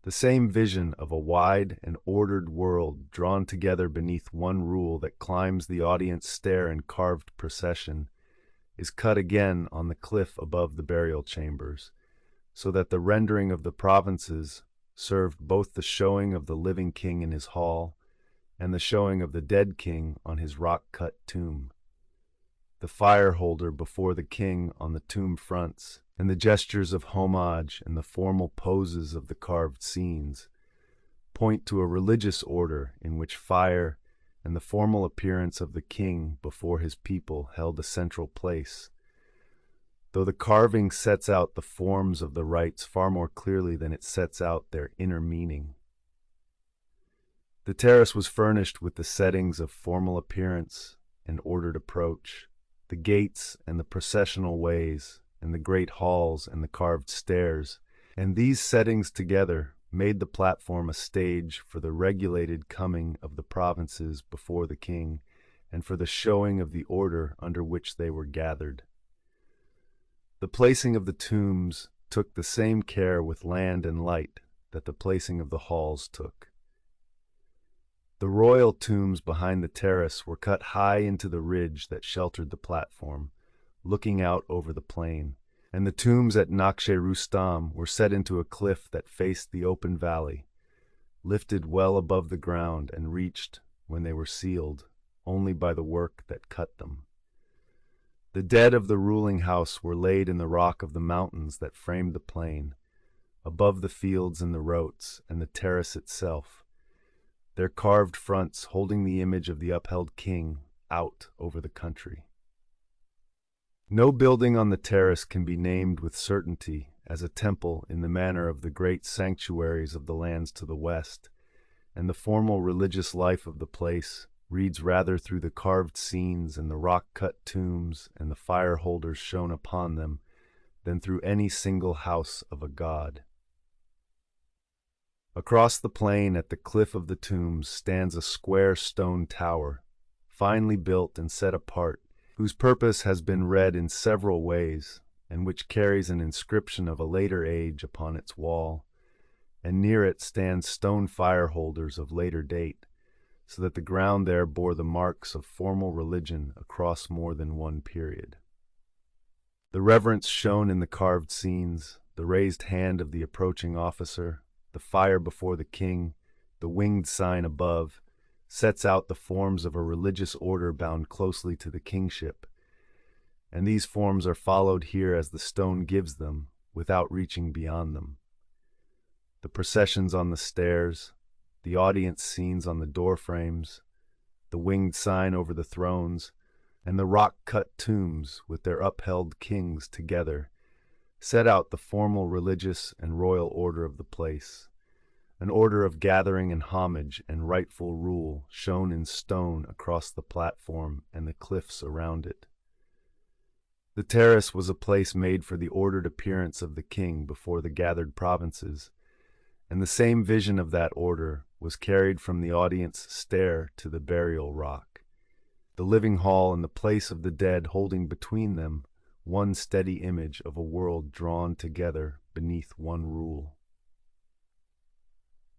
The same vision of a wide and ordered world drawn together beneath one rule that climbs the audience stair in carved procession is cut again on the cliff above the burial chambers, so that the rendering of the provinces served both the showing of the living king in his hall and the showing of the dead king on his rock-cut tomb. The fire holder before the king on the tomb fronts, and the gestures of homage and the formal poses of the carved scenes point to a religious order in which fire and the formal appearance of the king before his people held a central place, though the carving sets out the forms of the rites far more clearly than it sets out their inner meaning. The terrace was furnished with the settings of formal appearance and ordered approach, the gates and the processional ways, and the great halls and the carved stairs, and these settings together made the platform a stage for the regulated coming of the provinces before the king, and for the showing of the order under which they were gathered. The placing of the tombs took the same care with land and light that the placing of the halls took. The royal tombs behind the terrace were cut high into the ridge that sheltered the platform, looking out over the plain, and the tombs at Nakhshe Rustam were set into a cliff that faced the open valley, lifted well above the ground and reached, when they were sealed, only by the work that cut them. The dead of the ruling house were laid in the rock of the mountains that framed the plain, above the fields and the roats and the terrace itself, their carved fronts holding the image of the upheld king out over the country. No building on the terrace can be named with certainty as a temple in the manner of the great sanctuaries of the lands to the west, and the formal religious life of the place reads rather through the carved scenes and the rock-cut tombs and the fire holders shown upon them than through any single house of a god. Across the plain at the cliff of the tombs stands a square stone tower, finely built and set apart, whose purpose has been read in several ways, and which carries an inscription of a later age upon its wall, and near it stand stone fire holders of later date, so that the ground there bore the marks of formal religion across more than one period. The reverence shown in the carved scenes, the raised hand of the approaching officer, the fire before the king, the winged sign above, sets out the forms of a religious order bound closely to the kingship, and these forms are followed here as the stone gives them, without reaching beyond them. The processions on the stairs, the audience scenes on the door frames, the winged sign over the thrones, and the rock-cut tombs with their upheld kings together set out the formal religious and royal order of the place, an order of gathering and homage and rightful rule shown in stone across the platform and the cliffs around it. The terrace was a place made for the ordered appearance of the king before the gathered provinces, and the same vision of that order was carried from the audience stair to the burial rock, the living hall and the place of the dead holding between them one steady image of a world drawn together beneath one rule.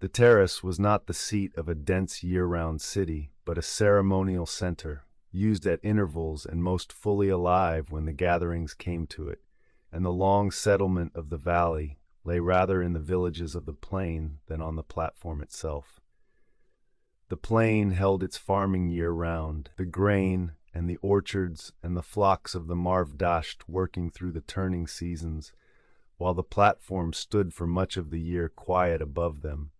The terrace was not the seat of a dense year-round city, but a ceremonial center, used at intervals and most fully alive when the gatherings came to it, and the long settlement of the valley lay rather in the villages of the plain than on the platform itself. The plain held its farming year-round, the grain and the orchards and the flocks of the Marv-Dasht working through the turning seasons, while the platform stood for much of the year quiet above them,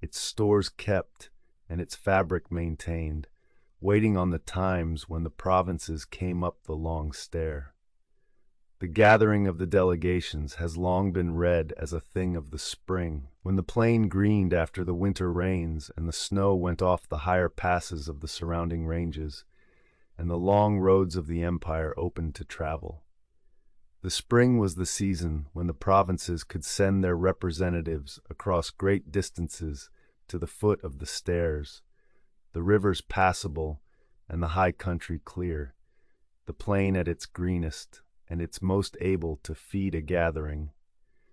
its stores kept and its fabric maintained, waiting on the times when the provinces came up the long stair. The gathering of the delegations has long been read as a thing of the spring, when the plain greened after the winter rains and the snow went off the higher passes of the surrounding ranges, and the long roads of the empire opened to travel. The spring was the season when the provinces could send their representatives across great distances to the foot of the stairs, the rivers passable and the high country clear, the plain at its greenest and its most able to feed a gathering,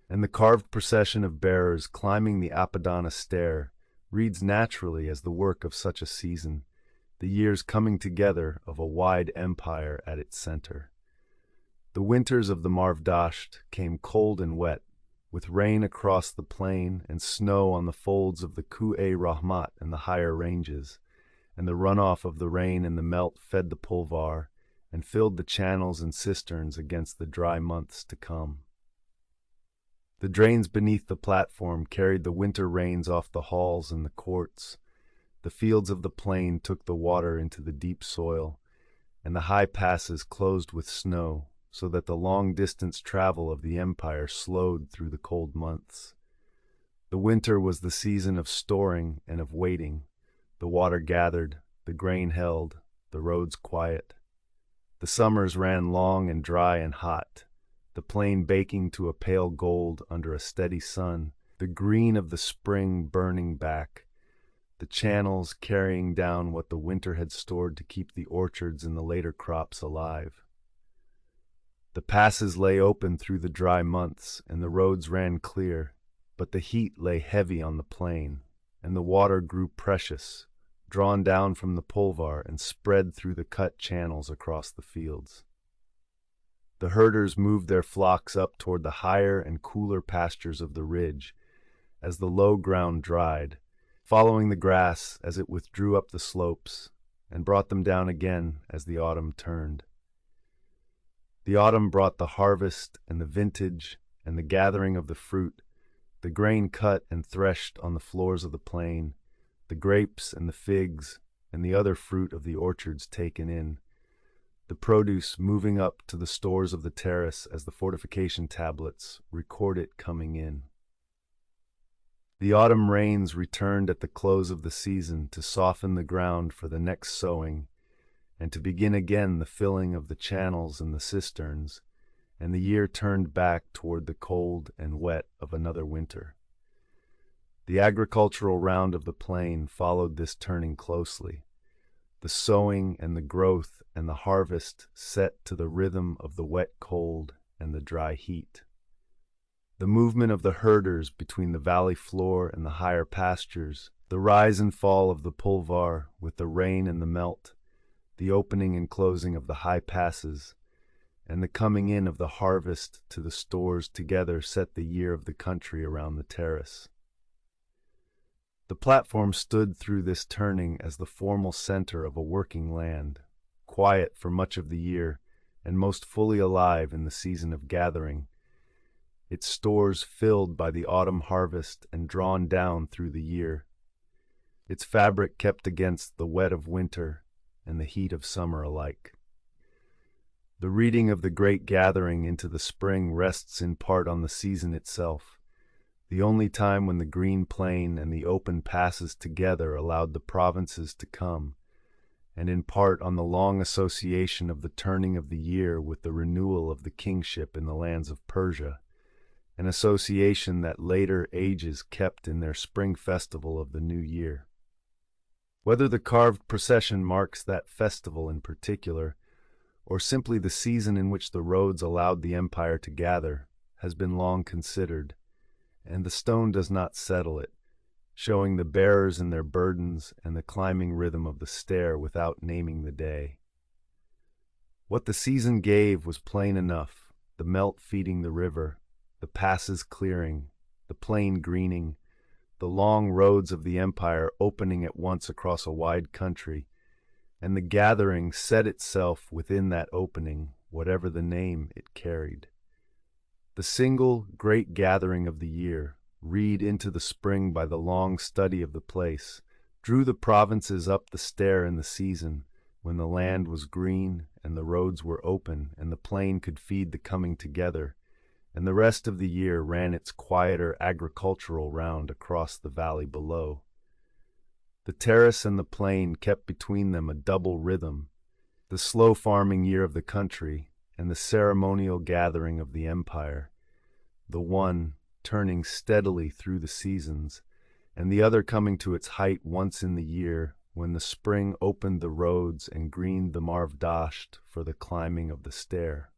and the carved procession of bearers climbing the Apadana stair reads naturally as the work of such a season, the years coming together of a wide empire at its center. The winters of the Marv-Dasht came cold and wet, with rain across the plain and snow on the folds of the Ku-e-Rahmat and the higher ranges, and the runoff of the rain and the melt fed the pulvar and filled the channels and cisterns against the dry months to come. The drains beneath the platform carried the winter rains off the halls and the courts. The fields of the plain took the water into the deep soil, and the high passes closed with snow, so that the long-distance travel of the empire slowed through the cold months. The winter was the season of storing and of waiting, the water gathered, the grain held, the roads quiet. The summers ran long and dry and hot, the plain baking to a pale gold under a steady sun, the green of the spring burning back, the channels carrying down what the winter had stored to keep the orchards and the later crops alive. The passes lay open through the dry months, and the roads ran clear, but the heat lay heavy on the plain, and the water grew precious, drawn down from the pulvar and spread through the cut channels across the fields. The herders moved their flocks up toward the higher and cooler pastures of the ridge as the low ground dried, following the grass as it withdrew up the slopes and brought them down again as the autumn turned. The autumn brought the harvest and the vintage and the gathering of the fruit, the grain cut and threshed on the floors of the plain, the grapes and the figs and the other fruit of the orchards taken in, the produce moving up to the stores of the terrace as the fortification tablets record it coming in. The autumn rains returned at the close of the season to soften the ground for the next sowing and to begin again the filling of the channels and the cisterns, and the year turned back toward the cold and wet of another winter. The agricultural round of the plain followed this turning closely. The sowing and the growth and the harvest set to the rhythm of the wet cold and the dry heat. The movement of the herders between the valley floor and the higher pastures, the rise and fall of the pulvar with the rain and the melt, the opening and closing of the high passes, and the coming in of the harvest to the stores together set the year of the country around the terrace. The platform stood through this turning as the formal center of a working land, quiet for much of the year and most fully alive in the season of gathering, its stores filled by the autumn harvest and drawn down through the year, its fabric kept against the wet of winter and the heat of summer alike. The reading of the great gathering into the spring rests in part on the season itself, the only time when the green plain and the open passes together allowed the provinces to come, and in part on the long association of the turning of the year with the renewal of the kingship in the lands of Persia, an association that later ages kept in their spring festival of the new year. Whether the carved procession marks that festival in particular, or simply the season in which the roads allowed the empire to gather, has been long considered, and the stone does not settle it, showing the bearers and their burdens and the climbing rhythm of the stair without naming the day. What the season gave was plain enough, the melt feeding the river, the passes clearing, the plain greening, the long roads of the empire opening at once across a wide country, and the gathering set itself within that opening, whatever the name it carried. The single great gathering of the year, read into the spring by the long study of the place, drew the provinces up the stair in the season, when the land was green and the roads were open and the plain could feed the coming together, and the rest of the year ran its quieter agricultural round across the valley below. The terrace and the plain kept between them a double rhythm, the slow farming year of the country and the ceremonial gathering of the empire, the one turning steadily through the seasons, and the other coming to its height once in the year when the spring opened the roads and greened the Marv Dasht for the climbing of the stair.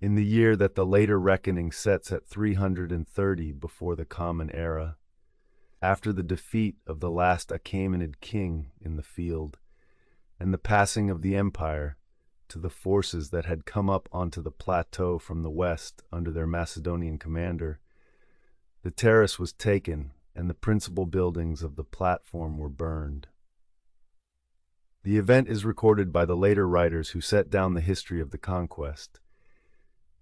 In the year that the later reckoning sets at 330 before the Common Era, after the defeat of the last Achaemenid king in the field, and the passing of the empire to the forces that had come up onto the plateau from the west under their Macedonian commander, the terrace was taken and the principal buildings of the platform were burned. The event is recorded by the later writers who set down the history of the conquest,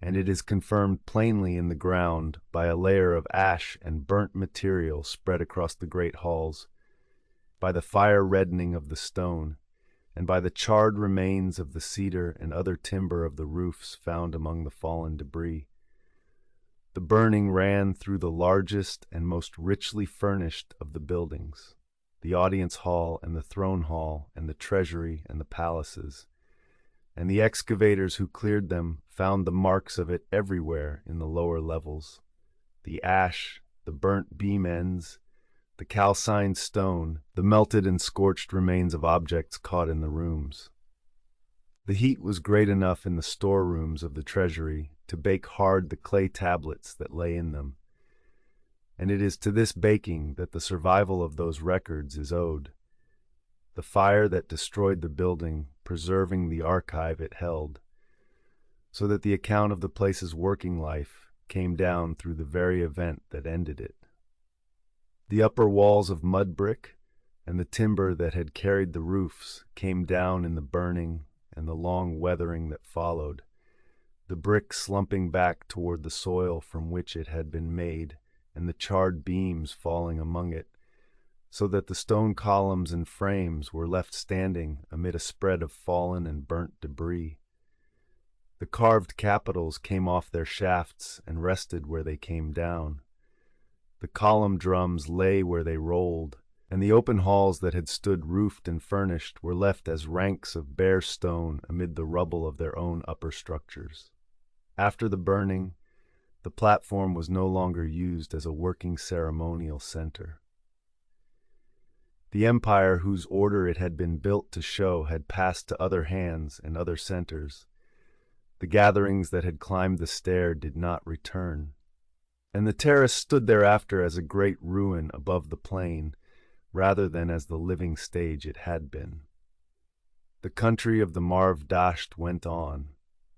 and it is confirmed plainly in the ground by a layer of ash and burnt material spread across the great halls, by the fire reddening of the stone, and by the charred remains of the cedar and other timber of the roofs found among the fallen debris. The burning ran through the largest and most richly furnished of the buildings, the audience hall and the throne hall and the treasury and the palaces, and the excavators who cleared them found the marks of it everywhere in the lower levels. The ash, the burnt beam ends, the calcined stone, the melted and scorched remains of objects caught in the rooms. The heat was great enough in the storerooms of the treasury to bake hard the clay tablets that lay in them, and it is to this baking that the survival of those records is owed. The fire that destroyed the building, preserving the archive it held, so that the account of the place's working life came down through the very event that ended it. The upper walls of mud brick and the timber that had carried the roofs came down in the burning and the long weathering that followed, the brick slumping back toward the soil from which it had been made, and the charred beams falling among it, so that the stone columns and frames were left standing amid a spread of fallen and burnt debris. The carved capitals came off their shafts and rested where they came down. The column drums lay where they rolled, and the open halls that had stood roofed and furnished were left as ranks of bare stone amid the rubble of their own upper structures. After the burning, the platform was no longer used as a working ceremonial center. The empire whose order it had been built to show had passed to other hands and other centers. The gatherings that had climbed the stair did not return, and the terrace stood thereafter as a great ruin above the plain, rather than as the living stage it had been. The country of the Marv Dasht went on,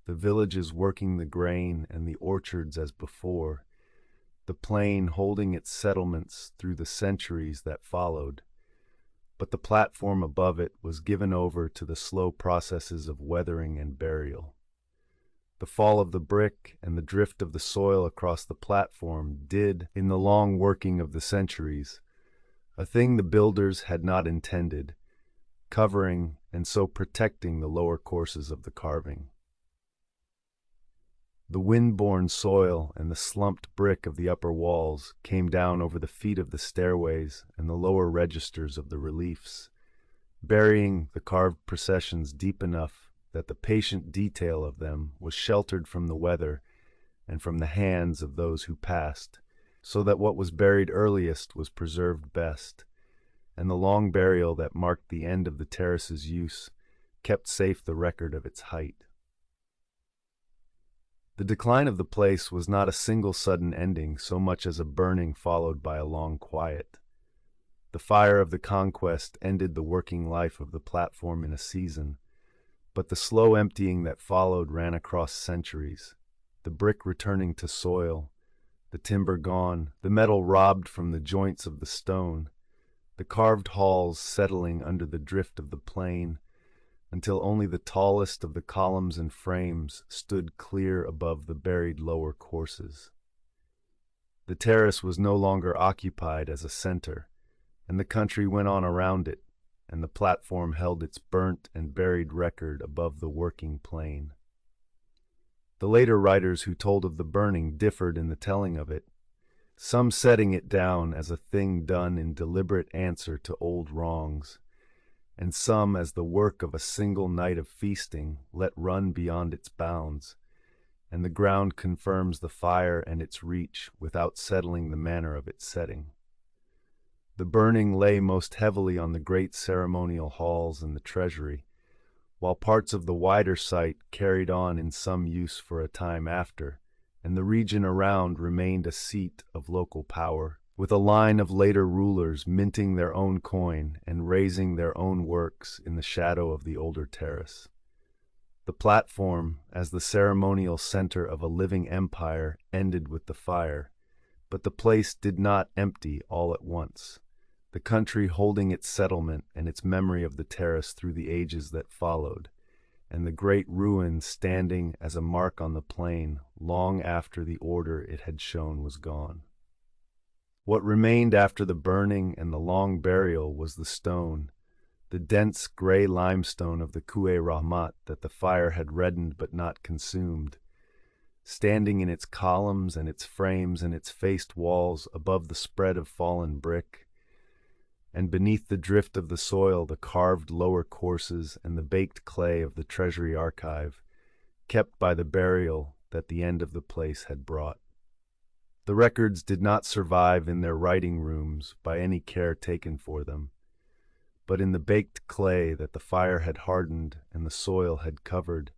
the villages working the grain and the orchards as before, the plain holding its settlements through the centuries that followed, but the platform above it was given over to the slow processes of weathering and burial. The fall of the brick and the drift of the soil across the platform did, in the long working of the centuries, a thing the builders had not intended, covering and so protecting the lower courses of the carving. The wind-borne soil and the slumped brick of the upper walls came down over the feet of the stairways and the lower registers of the reliefs, burying the carved processions deep enough that the patient detail of them was sheltered from the weather and from the hands of those who passed, so that what was buried earliest was preserved best, and the long burial that marked the end of the terrace's use kept safe the record of its height. The decline of the place was not a single sudden ending so much as a burning followed by a long quiet. The fire of the conquest ended the working life of the platform in a season, but the slow emptying that followed ran across centuries, the brick returning to soil, the timber gone, the metal robbed from the joints of the stone, the carved halls settling under the drift of the plain, until only the tallest of the columns and frames stood clear above the buried lower courses. The terrace was no longer occupied as a center, and the country went on around it, and the platform held its burnt and buried record above the working plain. The later writers who told of the burning differed in the telling of it, some setting it down as a thing done in deliberate answer to old wrongs, and some as the work of a single night of feasting let run beyond its bounds, and the ground confirms the fire and its reach without settling the manner of its setting. The burning lay most heavily on the great ceremonial halls and the treasury, while parts of the wider site carried on in some use for a time after, and the region around remained a seat of local power, with a line of later rulers minting their own coin and raising their own works in the shadow of the older terrace. The platform, as the ceremonial center of a living empire, ended with the fire, but the place did not empty all at once, the country holding its settlement and its memory of the terrace through the ages that followed, and the great ruin standing as a mark on the plain long after the order it had shown was gone. What remained after the burning and the long burial was the stone, the dense gray limestone of the Ku'e Rahmat that the fire had reddened but not consumed, standing in its columns and its frames and its faced walls above the spread of fallen brick, and beneath the drift of the soil the carved lower courses and the baked clay of the treasury archive, kept by the burial that the end of the place had brought. The records did not survive in their writing rooms by any care taken for them, but in the baked clay that the fire had hardened and the soil had covered,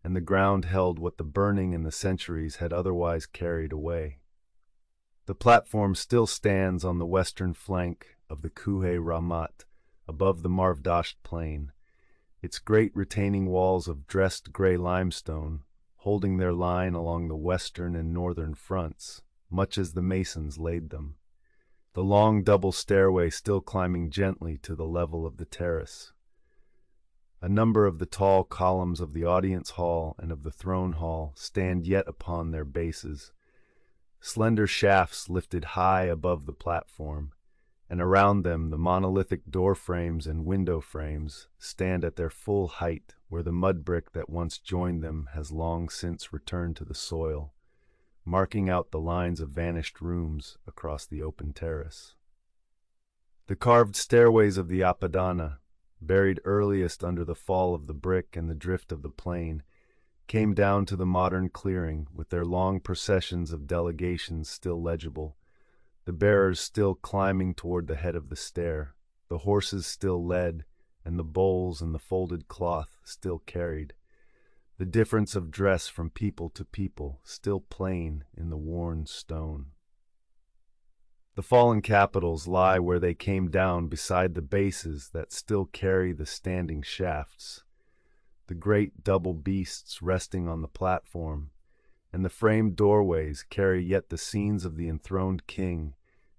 and the ground held what the burning and the centuries had otherwise carried away. The platform still stands on the western flank of the Kuhe Ramat, above the Marvdasht plain, its great retaining walls of dressed gray limestone, holding their line along the western and northern fronts, much as the masons laid them. The long double stairway still climbing gently to the level of the terrace. A number of the tall columns of the audience hall and of the throne hall stand yet upon their bases, slender shafts lifted high above the platform, and around them the monolithic door frames and window frames stand at their full height where the mud brick that once joined them has long since returned to the soil, marking out the lines of vanished rooms across the open terrace. The carved stairways of the Apadana, buried earliest under the fall of the brick and the drift of the plain, came down to the modern clearing with their long processions of delegations still legible, the bearers still climbing toward the head of the stair, the horses still led, and the bowls and the folded cloth still carried, the difference of dress from people to people still plain in the worn stone. The fallen capitals lie where they came down beside the bases that still carry the standing shafts, the great double beasts resting on the platform, and the framed doorways carry yet the scenes of the enthroned king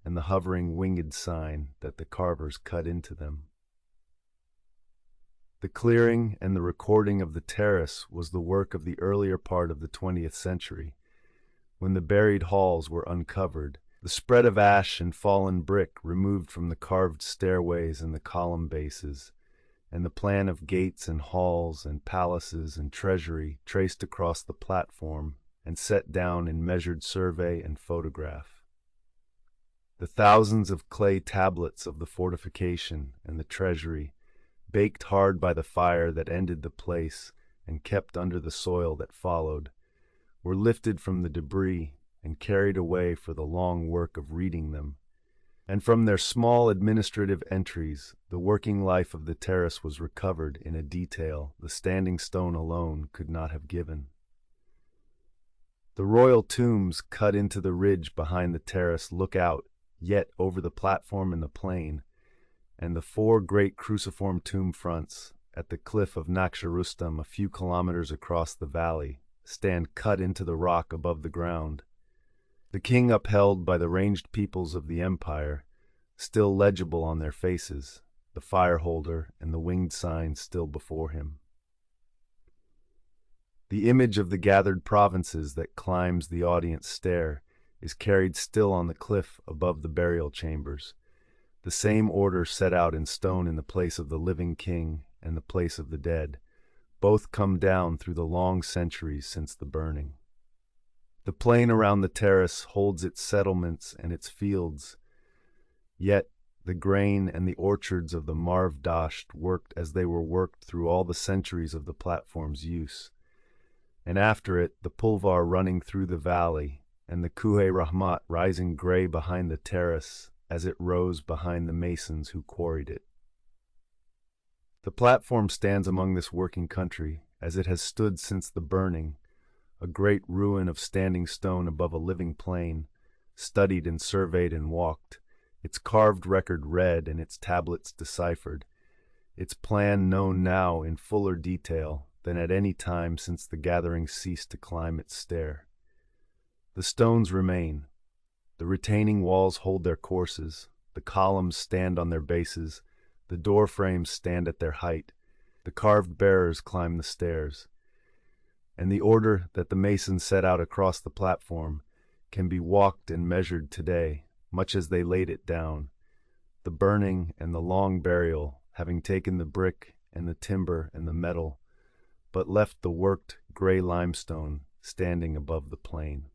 and the hovering winged sign that the carvers cut into them. The clearing and the recording of the terrace was the work of the earlier part of the 20th century, when the buried halls were uncovered, the spread of ash and fallen brick removed from the carved stairways and the column bases, and the plan of gates and halls and palaces and treasury traced across the platform and set down in measured survey and photograph. The thousands of clay tablets of the fortification and the treasury, baked hard by the fire that ended the place and kept under the soil that followed, were lifted from the debris and carried away for the long work of reading them, and from their small administrative entries the working life of the terrace was recovered in a detail the standing stone alone could not have given. The royal tombs cut into the ridge behind the terrace look out yet over the platform and the plain, and the 4 great cruciform tomb fronts at the cliff of Naksharustam a few kilometers across the valley stand cut into the rock above the ground. The king upheld by the ranged peoples of the empire, still legible on their faces, the fireholder and the winged sign still before him. The image of the gathered provinces that climbs the audience stair is carried still on the cliff above the burial chambers, the same order set out in stone in the place of the living king and the place of the dead, both come down through the long centuries since the burning. The plain around the terrace holds its settlements and its fields, yet the grain and the orchards of the Marvdasht worked as they were worked through all the centuries of the platform's use, and after it the pulvar running through the valley and the Kuhe Rahmat rising gray behind the terrace as it rose behind the masons who quarried it. The platform stands among this working country as it has stood since the burning, a great ruin of standing stone above a living plain, studied and surveyed and walked, its carved record read and its tablets deciphered, its plan known now in fuller detail than at any time since the gathering ceased to climb its stair. The stones remain, the retaining walls hold their courses, the columns stand on their bases, the door frames stand at their height, the carved bearers climb the stairs, and the order that the masons set out across the platform can be walked and measured today, much as they laid it down, the burning and the long burial having taken the brick and the timber and the metal, but left the worked gray limestone standing above the plain.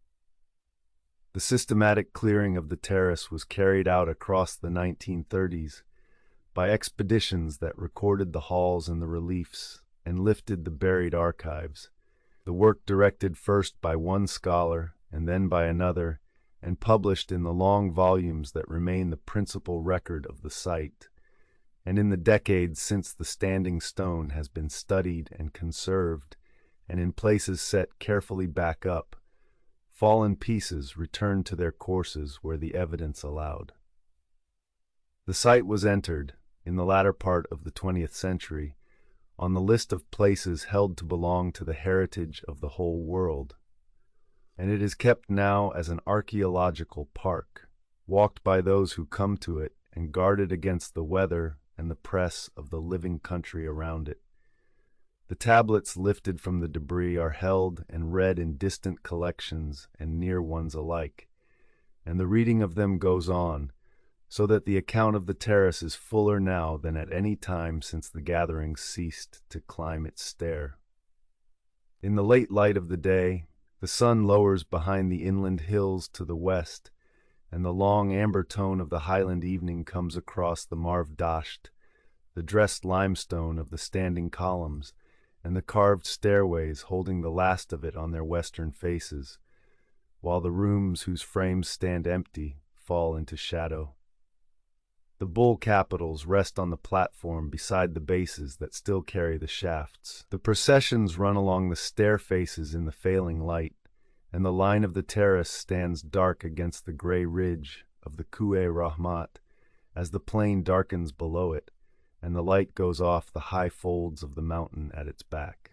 The systematic clearing of the terrace was carried out across the 1930s by expeditions that recorded the halls and the reliefs and lifted the buried archives, the work directed first by one scholar and then by another, and published in the long volumes that remain the principal record of the site, and in the decades since the standing stone has been studied and conserved, and in places set carefully back up, fallen pieces returned to their courses where the evidence allowed. The site was entered, in the latter part of the 20th century, on the list of places held to belong to the heritage of the whole world, and it is kept now as an archaeological park, walked by those who come to it and guarded against the weather and the press of the living country around it. The tablets lifted from the debris are held and read in distant collections and near ones alike, and the reading of them goes on, so that the account of the terrace is fuller now than at any time since the gatherings ceased to climb its stair. In the late light of the day, the sun lowers behind the inland hills to the west, and the long amber tone of the highland evening comes across the Marv Dasht, the dressed limestone of the standing columns, and the carved stairways holding the last of it on their western faces, while the rooms whose frames stand empty fall into shadow. The bull capitals rest on the platform beside the bases that still carry the shafts. The processions run along the stair faces in the failing light, and the line of the terrace stands dark against the gray ridge of the Ku'e-Rahmat as the plain darkens below it, and the light goes off the high folds of the mountain at its back.